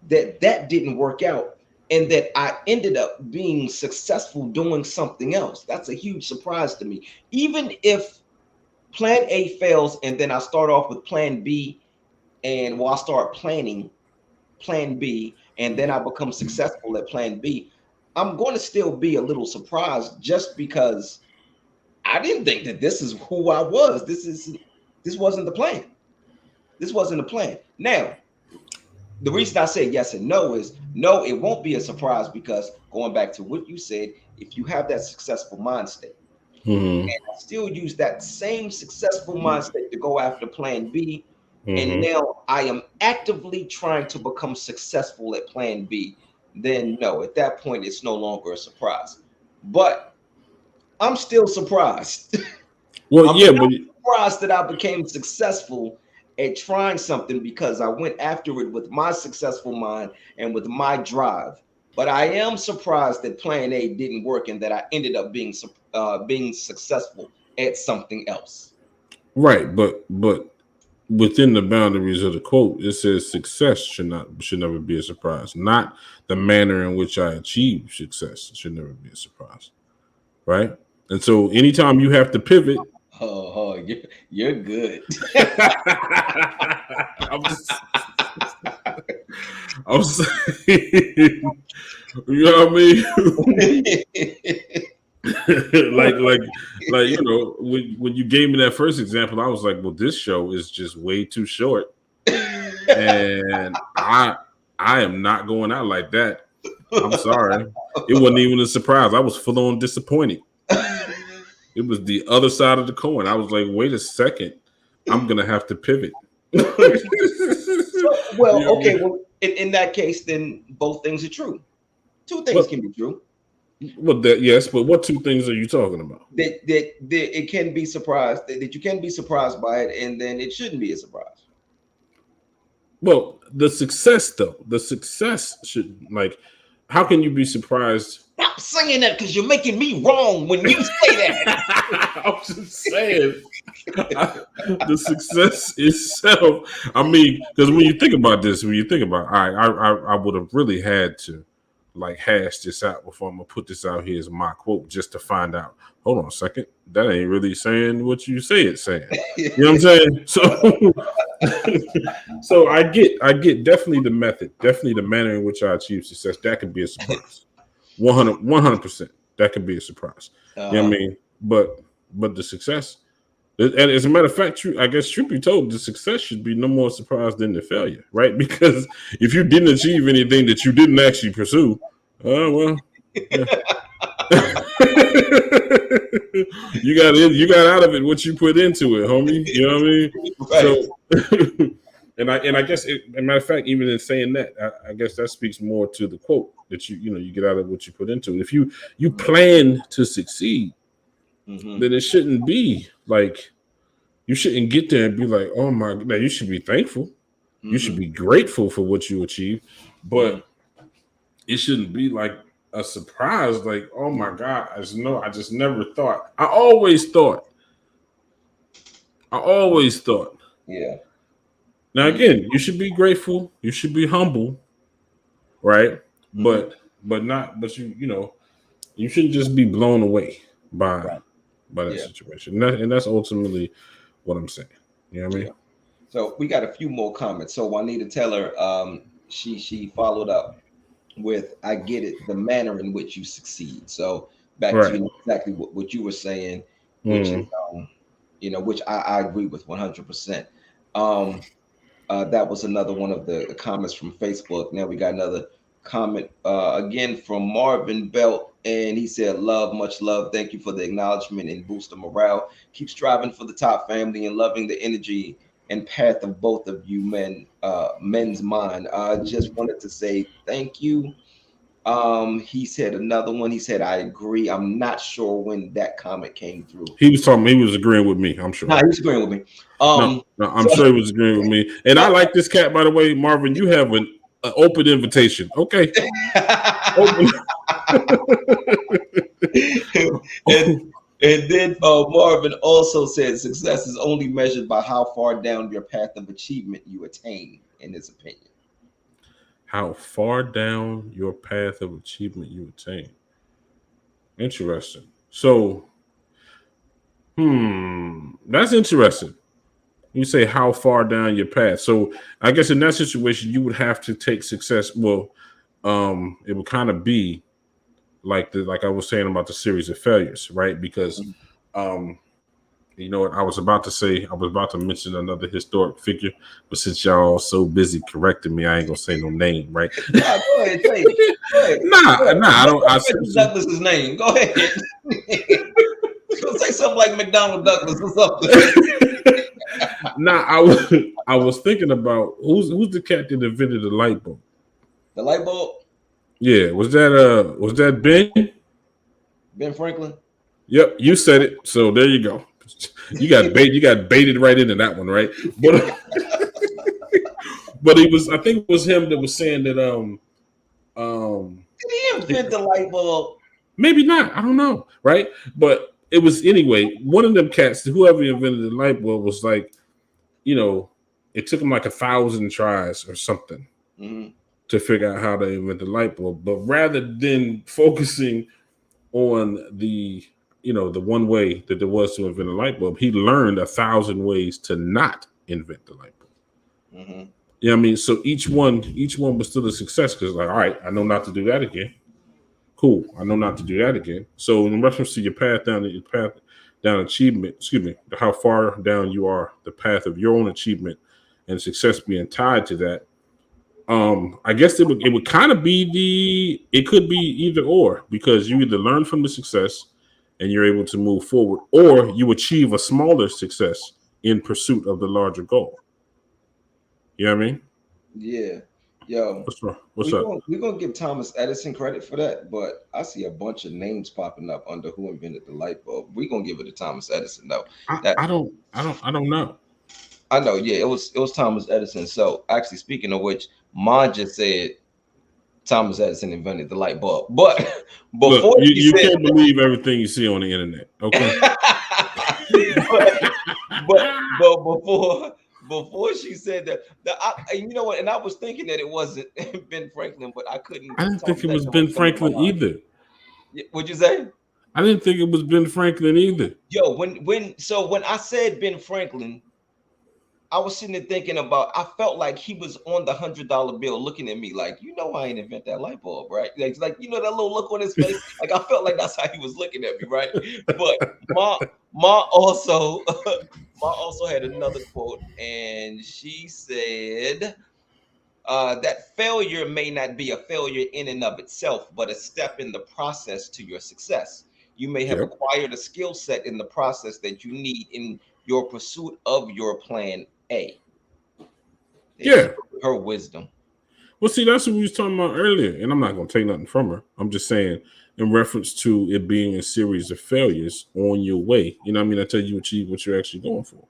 that that didn't work out and that I ended up being successful doing something else. That's a huge surprise to me. Even if plan A fails and then I start off with plan B and I start planning plan B and then I become successful at plan B, I'm going to still be a little surprised just because I didn't think that this is who I was. This wasn't the plan. This wasn't the plan. Now, the reason I say yes and no is no, it won't be a surprise because going back to what you said, if you have that successful mind state, Mm-hmm. and I still use that same successful mind state to go after plan B, and Mm-hmm. now I am actively trying to become successful at plan B, then no, at that point, it's no longer a surprise. But I'm still surprised. Well, I'm yeah, but still surprised that I became successful at trying something because I went after it with my successful mind and with my drive. But I am surprised that Plan A didn't work and that I ended up being successful at something else. right, but within the boundaries of the quote, it says success should never be a surprise. Not the manner in which I achieve success should never be a surprise. Right? And so anytime you have to pivot, Oh, you're good. I'm just I'm saying, you know what I mean? like, like, like, when you gave me that first example, I was like, well, this show is just way too short, and I am not going out like that. I'm sorry. It wasn't even a surprise. I was full on disappointed. It was the other side of the coin. I was like, wait a second, I'm gonna have to pivot. You Well, know what I okay. mean? Well, in that case, then both things are true. Two things Well, can be true. well, yes, but what two things are you talking about? That it can be surprised that you can be surprised by it, and then it shouldn't be a surprise. Well, the success though, the success should like. How can you be surprised? Stop saying that because you're making me wrong when you say that. I'm just saying the success itself. I mean, because when you think about this, when you think about, I would have really had to like hash this out before I'm gonna put this out here as my quote, just to find out. Hold on a second, that ain't really saying what you say it's saying. You know what I'm saying? So, so I get definitely the method, definitely the manner in which I achieve success. That could be a surprise. 100%. That could be a surprise. You know what I mean? But the success, and as a matter of fact, I guess truth be told, the success should be no more surprise than the failure, right? Because if you didn't achieve anything that you didn't actually pursue, well, yeah. You got out of it what you put into it, homie. You know what I mean? Right. So, and I guess, as a matter of fact, even in saying that, I guess that speaks more to the quote that you get out of what you put into it. If you plan to succeed, then it shouldn't be like you shouldn't get there and be like, oh my god. Now you should be thankful. You should be grateful for what you achieved, but it shouldn't be like a surprise. Like, oh my god, I just never thought. I always thought. Yeah. Now again, you should be grateful. You should be humble, right? But not. But you shouldn't just be blown away by that situation. And that's ultimately what I'm saying. You know what I mean? So we got a few more comments. So Juanita Teller, she followed up with, "I get it, the manner in which you succeed." So back Right. to exactly what you were saying, which is, which I agree with 100%. That was another one of the comments from Facebook. Now we got another comment again from Marvin Belt, and he said, "Love, much love. Thank you for the acknowledgement and boost of morale. Keep striving for the top family and loving the energy and path of both of you men's mind." I just wanted to say thank you. He said another one. He said, "I agree." I'm not sure when that comment came through. He was agreeing with me. I'm sure. No, he was agreeing with me. No, I'm sure he was agreeing with me. And I like this cat, by the way, Marvin. You have an open invitation. Okay. Open. And then Marvin also said, "Success is only measured by how far down your path of achievement you attain," in his opinion. How far down your path of achievement you attain. Interesting. So, that's interesting. You say how far down your path. So I guess in that situation, you would have to take success. Well, it would kind of be like I was saying about the series of failures, right? Because you know what I was about to say, I was about to mention another historic figure, but since y'all so busy correcting me, I ain't gonna say no name, right? Go ahead, say it. Go ahead. Nah, I don't. Douglas's name. Go ahead. Go say something like McDonald Douglas or something. Nah, I was thinking about who's the cat that invented the light bulb. The light bulb. Yeah, was that Ben? Ben Franklin. Yep, you said it. So there you go. You got baited right into that one, right? But but I think it was him that was saying that did he invent the light bulb? Maybe not. I don't know, right? But it was anyway, one of them cats, whoever invented the light bulb was like, it took him like 1,000 tries or something to figure out how to invent the light bulb. But rather than focusing on the one way that there was to invent a light bulb, he learned 1,000 ways to not invent the light bulb. Yeah, I mean, so each one was still a success because, like, all right, I know not to do that again. Cool, I know not to do that again. So, in reference to your path down achievement, excuse me, how far down you are the path of your own achievement and success being tied to that. I guess it would kind of be it could be either or because you either learn from the success and you're able to move forward, or you achieve a smaller success in pursuit of the larger goal. You know what I mean? Yeah. Yo, What's wrong? What's up? we're gonna give Thomas Edison credit for that, but I see a bunch of names popping up under who invented the light bulb. We're gonna give it to Thomas Edison though. I, That I don't I don't know. I know, yeah, it was Thomas Edison. So actually speaking of which, Mon just said Thomas Edison invented the light bulb. But Look, before you, she you said can't believe everything you see on the internet. Okay. but but before she said that, and you know what? And I was thinking that it wasn't Ben Franklin, but I couldn't. I didn't think Thomas it was Edison Ben wasn't coming to my Franklin mind. either. What'd you say? I didn't think it was Ben Franklin either. Yo, when I said Ben Franklin, I was sitting there thinking about. I felt like he was on the $100 bill, looking at me like, I ain't invent that light bulb, right? Like that little look on his face. Like I felt like that's how he was looking at me, right? But Ma Ma also Ma also had another quote, and she said that failure may not be a failure in and of itself, but a step in the process to your success. You may have Yep. acquired a skill set in the process that you need in your pursuit of your plan A. There she Yeah. goes with her wisdom. Well, see, that's what we was talking about earlier, and I'm not going to take nothing from her. I'm just saying, in reference to it being a series of failures on your way. You know what I mean? Until you achieve what you're actually going for.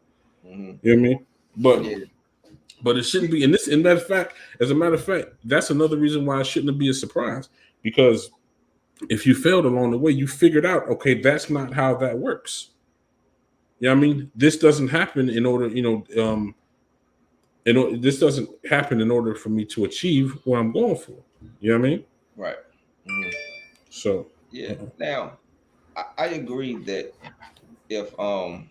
Hmm. You know what I mean? But Yeah, but it shouldn't be. In matter of fact, as a matter of fact, that's another reason why it shouldn't be a surprise. Because if you failed along the way, you figured out, okay, that's not how that works. You know what I mean? This doesn't happen in order, this doesn't happen in order for me to achieve what I'm going for. You know what I mean? right. Hmm. So, Yeah. uh Now, I agree that if um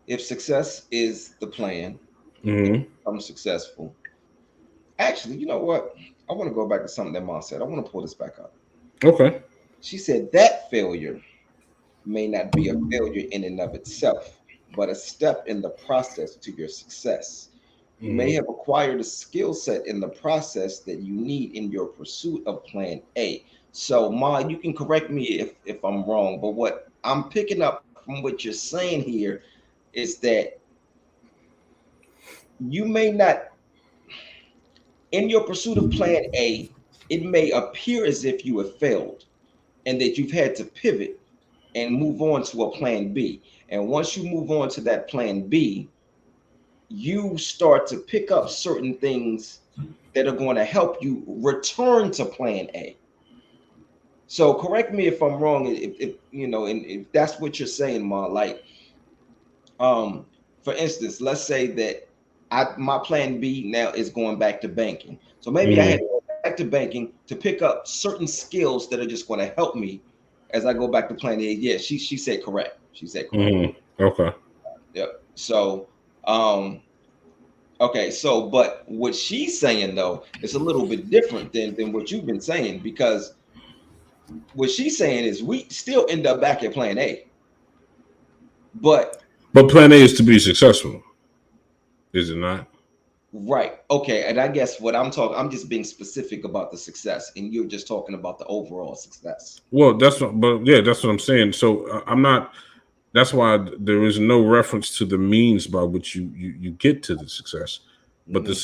if success is the plan, if mhm. I'm successful. Actually, you know what? I want to go back to something that Mom said. I want to pull this back up. Okay. She said that failure may not be a failure in and of itself, but a step in the process to your success. You may Mhm. have acquired a skill set in the process that you need in your pursuit of plan A. So, Ma, you can correct me if I'm wrong, but what I'm picking up from what you're saying here is that you may not, in your pursuit of plan A, it may appear as if you have failed and that you've had to pivot and move on to a plan B. And once you move on to that plan B, you start to pick up certain things that are going to help you return to plan A. So correct me if I'm wrong, if and if that's what you're saying, Ma. Like, um, for instance, let's say that my plan B now is going back to banking. So maybe I had Mhm. to go back to banking to pick up certain skills that are just going to help me as I go back to plan A. Yeah, she said correct. She said correct. Mhm. Okay. Yep. So um okay, so but what she's saying though is a little bit different than what you've been saying, because what she's saying is we still end up back at plan A. But But plan A is to be successful, is it not? right, okay, and I guess what I'm just being specific about the success, and you're just talking about the overall success. Well, but yeah, that's what I'm saying. So I'm not. That's why there is no reference to the means by which you get to the success. But Hmm. the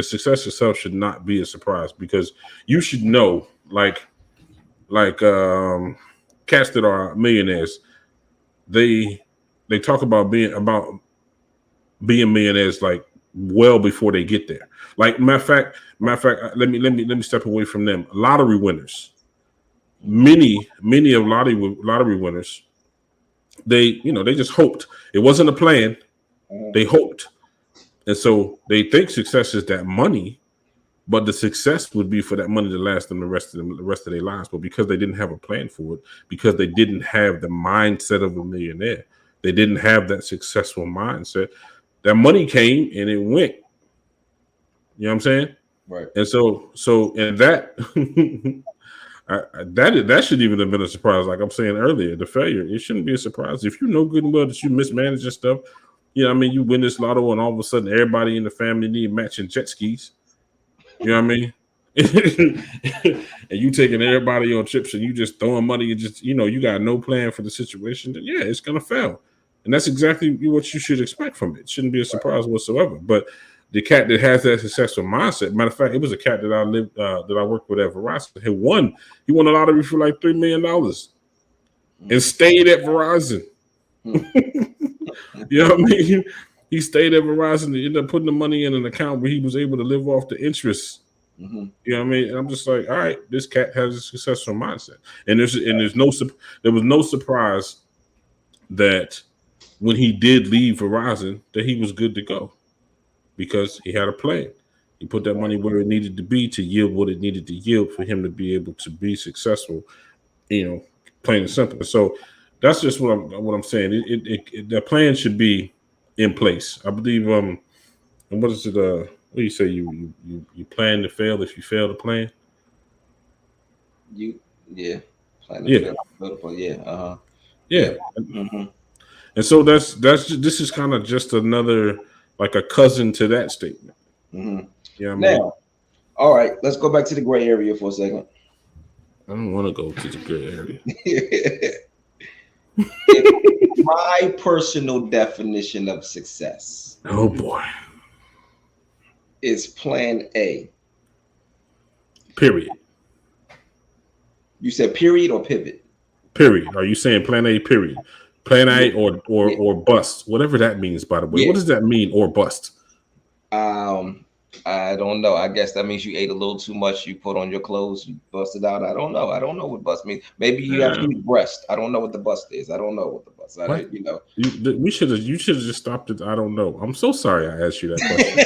success itself should not be a surprise because you should know, like cats that are millionaires, they they talk about being millionaires like well before they get there. Like matter of fact, let me step away from them. Lottery winners, Hmm. many of lottery winners, they just hoped. It wasn't a plan. They Hmm. hoped, and so they think success is that money. But the success would be for that money to last them the rest of their lives. But because they didn't have a plan for it, because they didn't have the mindset of a millionaire, they didn't have that successful mindset. That money came and it went. You know what I'm saying? Right. And so and that that shouldn't even have been a surprise. Like I'm saying earlier, the failure, it shouldn't be a surprise. If you know good and well that you mismanaging stuff, you know what I mean, you win this lotto and all of a sudden everybody in the family need matching jet skis. You know what I mean? And you taking everybody on trips and you just throwing money and just, you got no plan for the situation, then yeah, it's gonna fail. And that's exactly what you should expect from it. It shouldn't be a surprise whatsoever. But the cat that has that successful mindset, matter of fact, it was a cat that I worked with at Verizon. He won a lottery for like $3 million and stayed at Verizon. You know what I mean? He stayed at Verizon and ended up putting the money in an account where he was able to live off the interest. Mm-hmm. You know what I mean? And I'm just like, all right, this cat has a successful mindset, and there was no surprise that when he did leave Verizon that he was good to go because he had a plan. He put that money where it needed to be to yield what it needed to yield for him to be able to be successful. Plain and simple. So that's just what I'm saying. The plan should be in place. I believe. And what is it? What do you say? You plan to fail if you fail to plan. Plan to Yeah. fail. Yeah. Yeah. Mm-hmm. And so this is kind of just another like a cousin to that statement. Mm-hmm. Yeah. Now, all right, let's go back to the gray area for a second. I don't want to go to the gray area. My personal definition of success. Oh boy. Is plan A. Period. You said period or pivot? Period. Are you saying plan A, period? Plan A or bust, whatever that means, by the way. What does that mean, or bust? I don't know. I guess that means you ate a little too much. You put on your clothes, you busted out. I don't know. I don't know what bust means. Maybe you have huge breast. I don't know what the bust is. I don't know what the bust. You should have just stopped it. I don't know. I'm so sorry I asked you that question.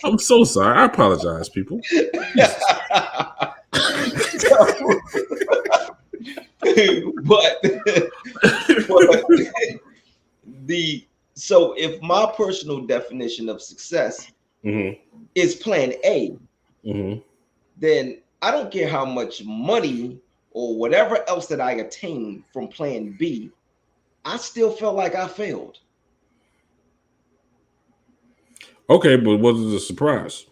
I'm so sorry. I apologize, people. So if my personal definition of success is plan A, then I don't care how much money or whatever else that I attained from plan B, I still felt like I failed. Okay, but what is the surprise?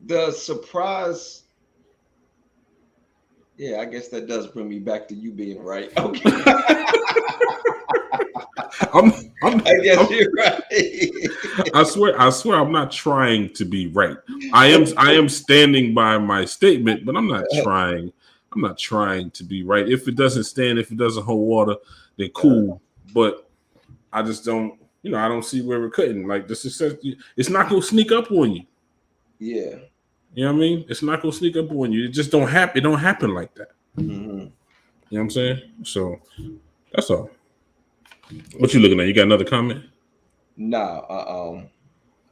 The surprise, I guess that does bring me back to you being right. Okay. I guess you're right. I swear I'm not trying to be right. I am standing by my statement, but I'm not trying to be right. If it doesn't stand, if it doesn't hold water, then cool. But I just don't, I don't see where we're cutting. Like the success, it's not gonna sneak up on you. Yeah. You know what I mean? It's not gonna sneak up on you. It just don't happen. It don't happen like that. Mm-hmm. You know what I'm saying? So that's all. What you looking at? You got another comment? No.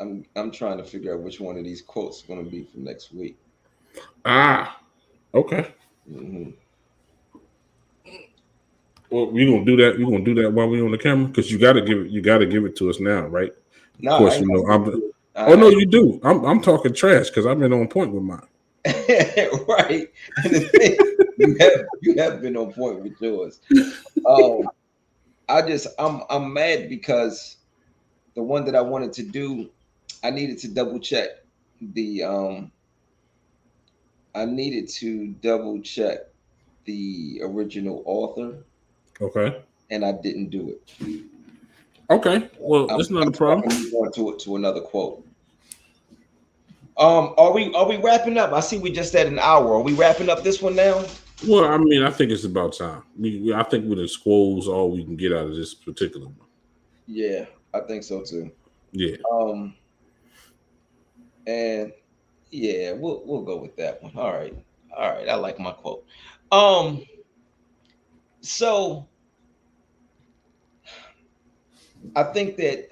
I'm trying to figure out which one of these quotes is going to be for next week. Okay. Mm-hmm. Well, we're gonna do that. We're gonna do that while we're on the camera because you gotta give it to us now, right? No, of course, no, you do. I'm talking trash because I've been on point with mine. Right. You have been on point with yours. I'm mad because the one that I wanted to do, I needed to double check the original author. Okay. And I didn't do it. Okay. Well, that's not a problem. I'm going to another quote. Are we wrapping up? I see we just at an hour. Are we wrapping up this one now? Well, I mean, I think it's about time. I think we just squoze all we can get out of this particular one. Yeah, I think so too. Yeah. And yeah, we'll go with that one. All right. I like my quote. So I think that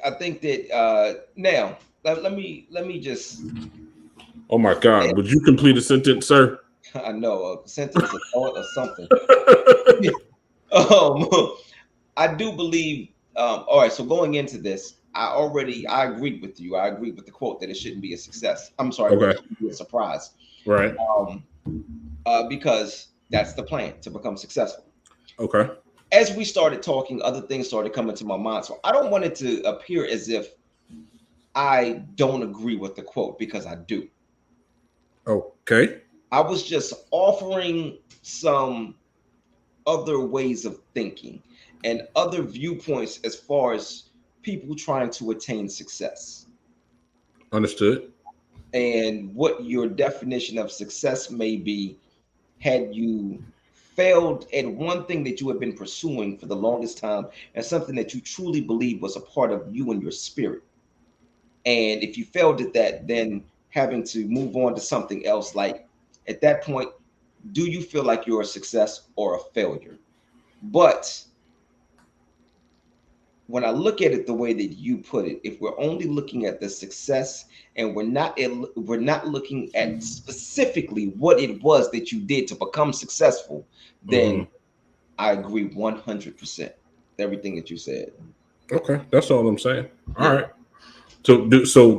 now let me just. Oh my God! Would you complete a sentence, sir? I know a sentence, a thought, or something. I do believe. All right, so going into this, I agree with you. I agree with the quote that it shouldn't be a success. I'm sorry, that Okay. it shouldn't be a surprise. Right. Um, because that's the plan to become successful. Okay. As we started talking, other things started coming to my mind. So I don't want it to appear as if I don't agree with the quote because I do. Okay. I was just offering some other ways of thinking and other viewpoints as far as people trying to attain success Understood. and what your definition of success may be had you failed at one thing that you have been pursuing for the longest time and something that you truly believe was a part of you and your spirit. And if you failed at that, then having to move on to something else, like at that point, do you feel like you're a success or a failure? But when I look at it the way that you put it, if we're only looking at the success and we're not looking at specifically what it was that you did to become successful, Hmm. then I agree 100% everything that you said. Okay. That's all I'm saying. All Yeah. right. So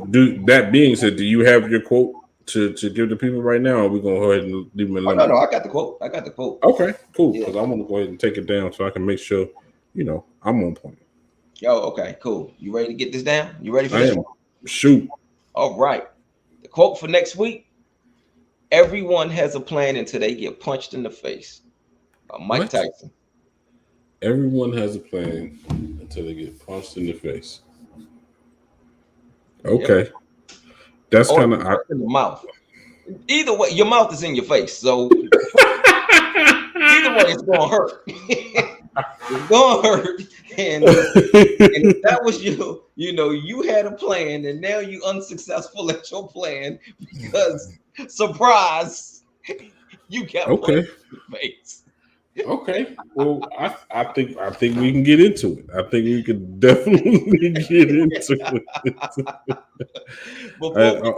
do that being said, do you have your quote to give the people right now, or are we gonna go ahead and leave them in Oh no, limbo? no, I got the quote. I got the quote. Okay, cool. Yeah. Because I want to go ahead and take it down so I can make sure, I'm on point. Yo, okay, cool. You ready to get this down? You ready for I this am. one? Shoot. All right. The quote for next week: everyone has a plan until they get punched in the face. Mike What? Tyson. Everyone has a plan until they get punched in the face. Yep. Okay. That's Or kind of. in the mouth. Either way, your mouth is in your face. So either way, it's gonna hurt. It's gonna hurt. And if that was you, you had a plan and now you unsuccessful at your plan because surprise, you got punched Okay. in the face. Okay. Well, I think we can get into it. I think we can definitely get into it. Before I, we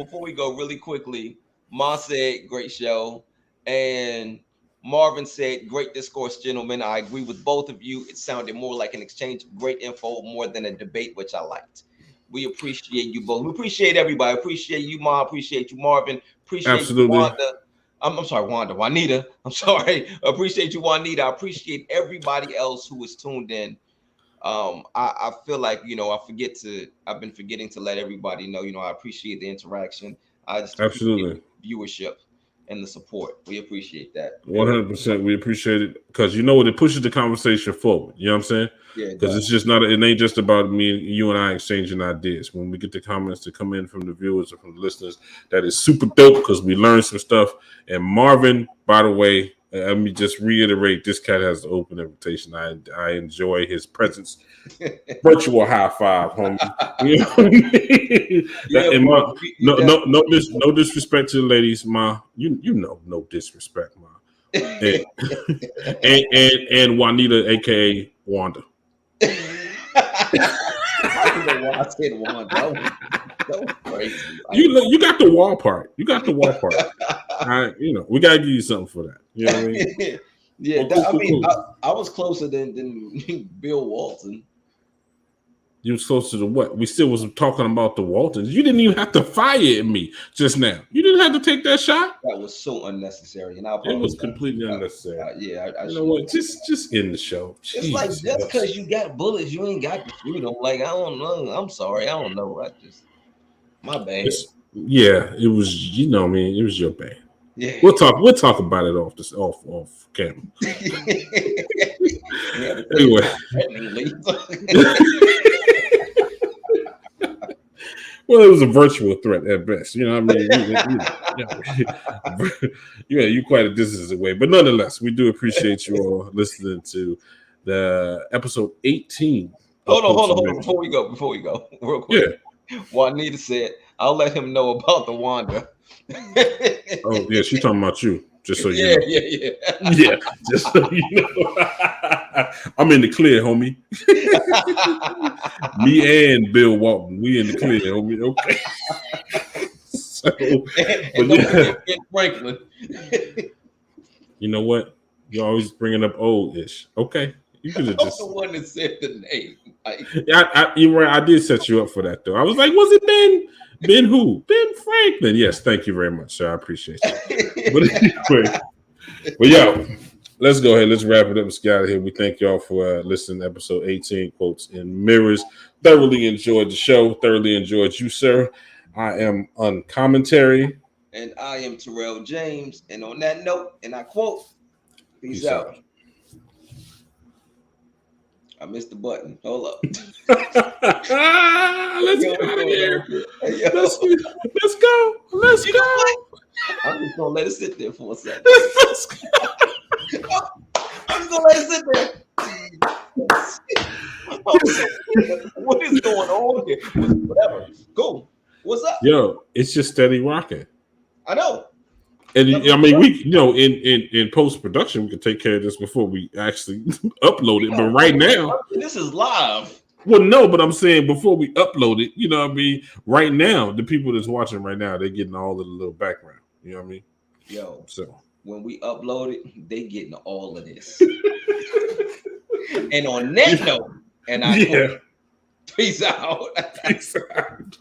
before we go really quickly, Ma said, great show. And Marvin said, great discourse, gentlemen. I agree with both of you. It sounded more like an exchange of great info more than a debate, which I liked. We appreciate you both. We appreciate everybody. Appreciate you, Ma. Appreciate you, Marvin. Appreciate you, absolutely. Wanda. I'm sorry, Wanda. Juanita. I'm sorry. Appreciate you, Juanita. I appreciate everybody else who was tuned in. I feel like I've been forgetting to let everybody know, I appreciate the interaction. I just appreciate Absolutely. the viewership and the support. We appreciate that very much. 100%. We appreciate it because you know what? It pushes the conversation forward. You know what I'm saying? Yeah, it Because it's does. just not, it ain't just about me and you and I exchanging ideas. When we get the comments to come in from the viewers or from the listeners, that is super dope because we learned some stuff. And Marvin, by the way, let me just reiterate this cat has an open invitation. I enjoy his presence. Virtual high five, homie. You know what I mean? Yeah, And bro. my, You definitely no disrespect to the ladies, ma. You know, no disrespect, ma. And and Juanita, aka Wanda. I don't know why I said Wanda. That was crazy. You got the wall part. You got the wall part. We gotta give you something for that. You know what I mean? Yeah, Well, cool, I cool, mean, cool. I was closer than Bill Walton. You was close to the what? We still was talking about the Waltons. You didn't even have to fire at me just now. You didn't have to take that shot. That was so unnecessary, and I It was apologize. completely unnecessary. Yeah, I You know should. what? Just end the show. It's like Jesus. just because you got bullets, you ain't got to shoot them. Like I don't know. I'm sorry. I don't know. I just my bad. Yeah, it was. You know, me. It was your bad. Yeah. We'll talk about it off camera. You had to say it Anyway. so threateningly. Well, it was a virtual threat at best. You know what I mean? You're quite a distance away. But nonetheless, we do appreciate you all listening to the episode 18 of Hold Coach on, and hold on. Mitch. Before we go, real quick. Yeah. Juanita said, "I'll let him know about the Wanda." Oh, yeah, she's talking about you, just so you Yeah, know. yeah. Yeah, just so you know. I'm in the clear, homie. Me and Bill Walton, we in the clear, homie. Okay. So, And but don't yeah, forget Ben Franklin. you know what? You're always bringing up old ish. Okay. You could have I'm just. the one that said the name. Like, You're right. I did set you up for that, though. I was like, was it Ben? Ben who? Ben Franklin. Yes, thank you very much, sir. I appreciate you. But anyway, yeah, let's go ahead. Let's wrap it up and get out of here. We thank y'all for listening to episode 18, Quotes and Mirrors. Thoroughly enjoyed the show. Thoroughly enjoyed you, sir. I am Uncommonterry. and I am Tyrell James. And on that note, and I quote, peace out. I missed the button. Hold up. Let's get out of here. Let's go. Let's go. I'm just gonna let it sit there for a second. Let's go. I'm just gonna let it sit there. What is going on here? Whatever. Cool. What's up? Yo, it's just steady rocking. I know. And I mean, we in post production, we can take care of this before we actually upload it. But right now, this is live. Well, no, but I'm saying before we upload it, you know what I mean? Right now, the people that's watching right now, they're getting all of the little background. You know what I mean? Yo, so when we upload it, they getting all of this. And on that note, and I peace out. Peace out.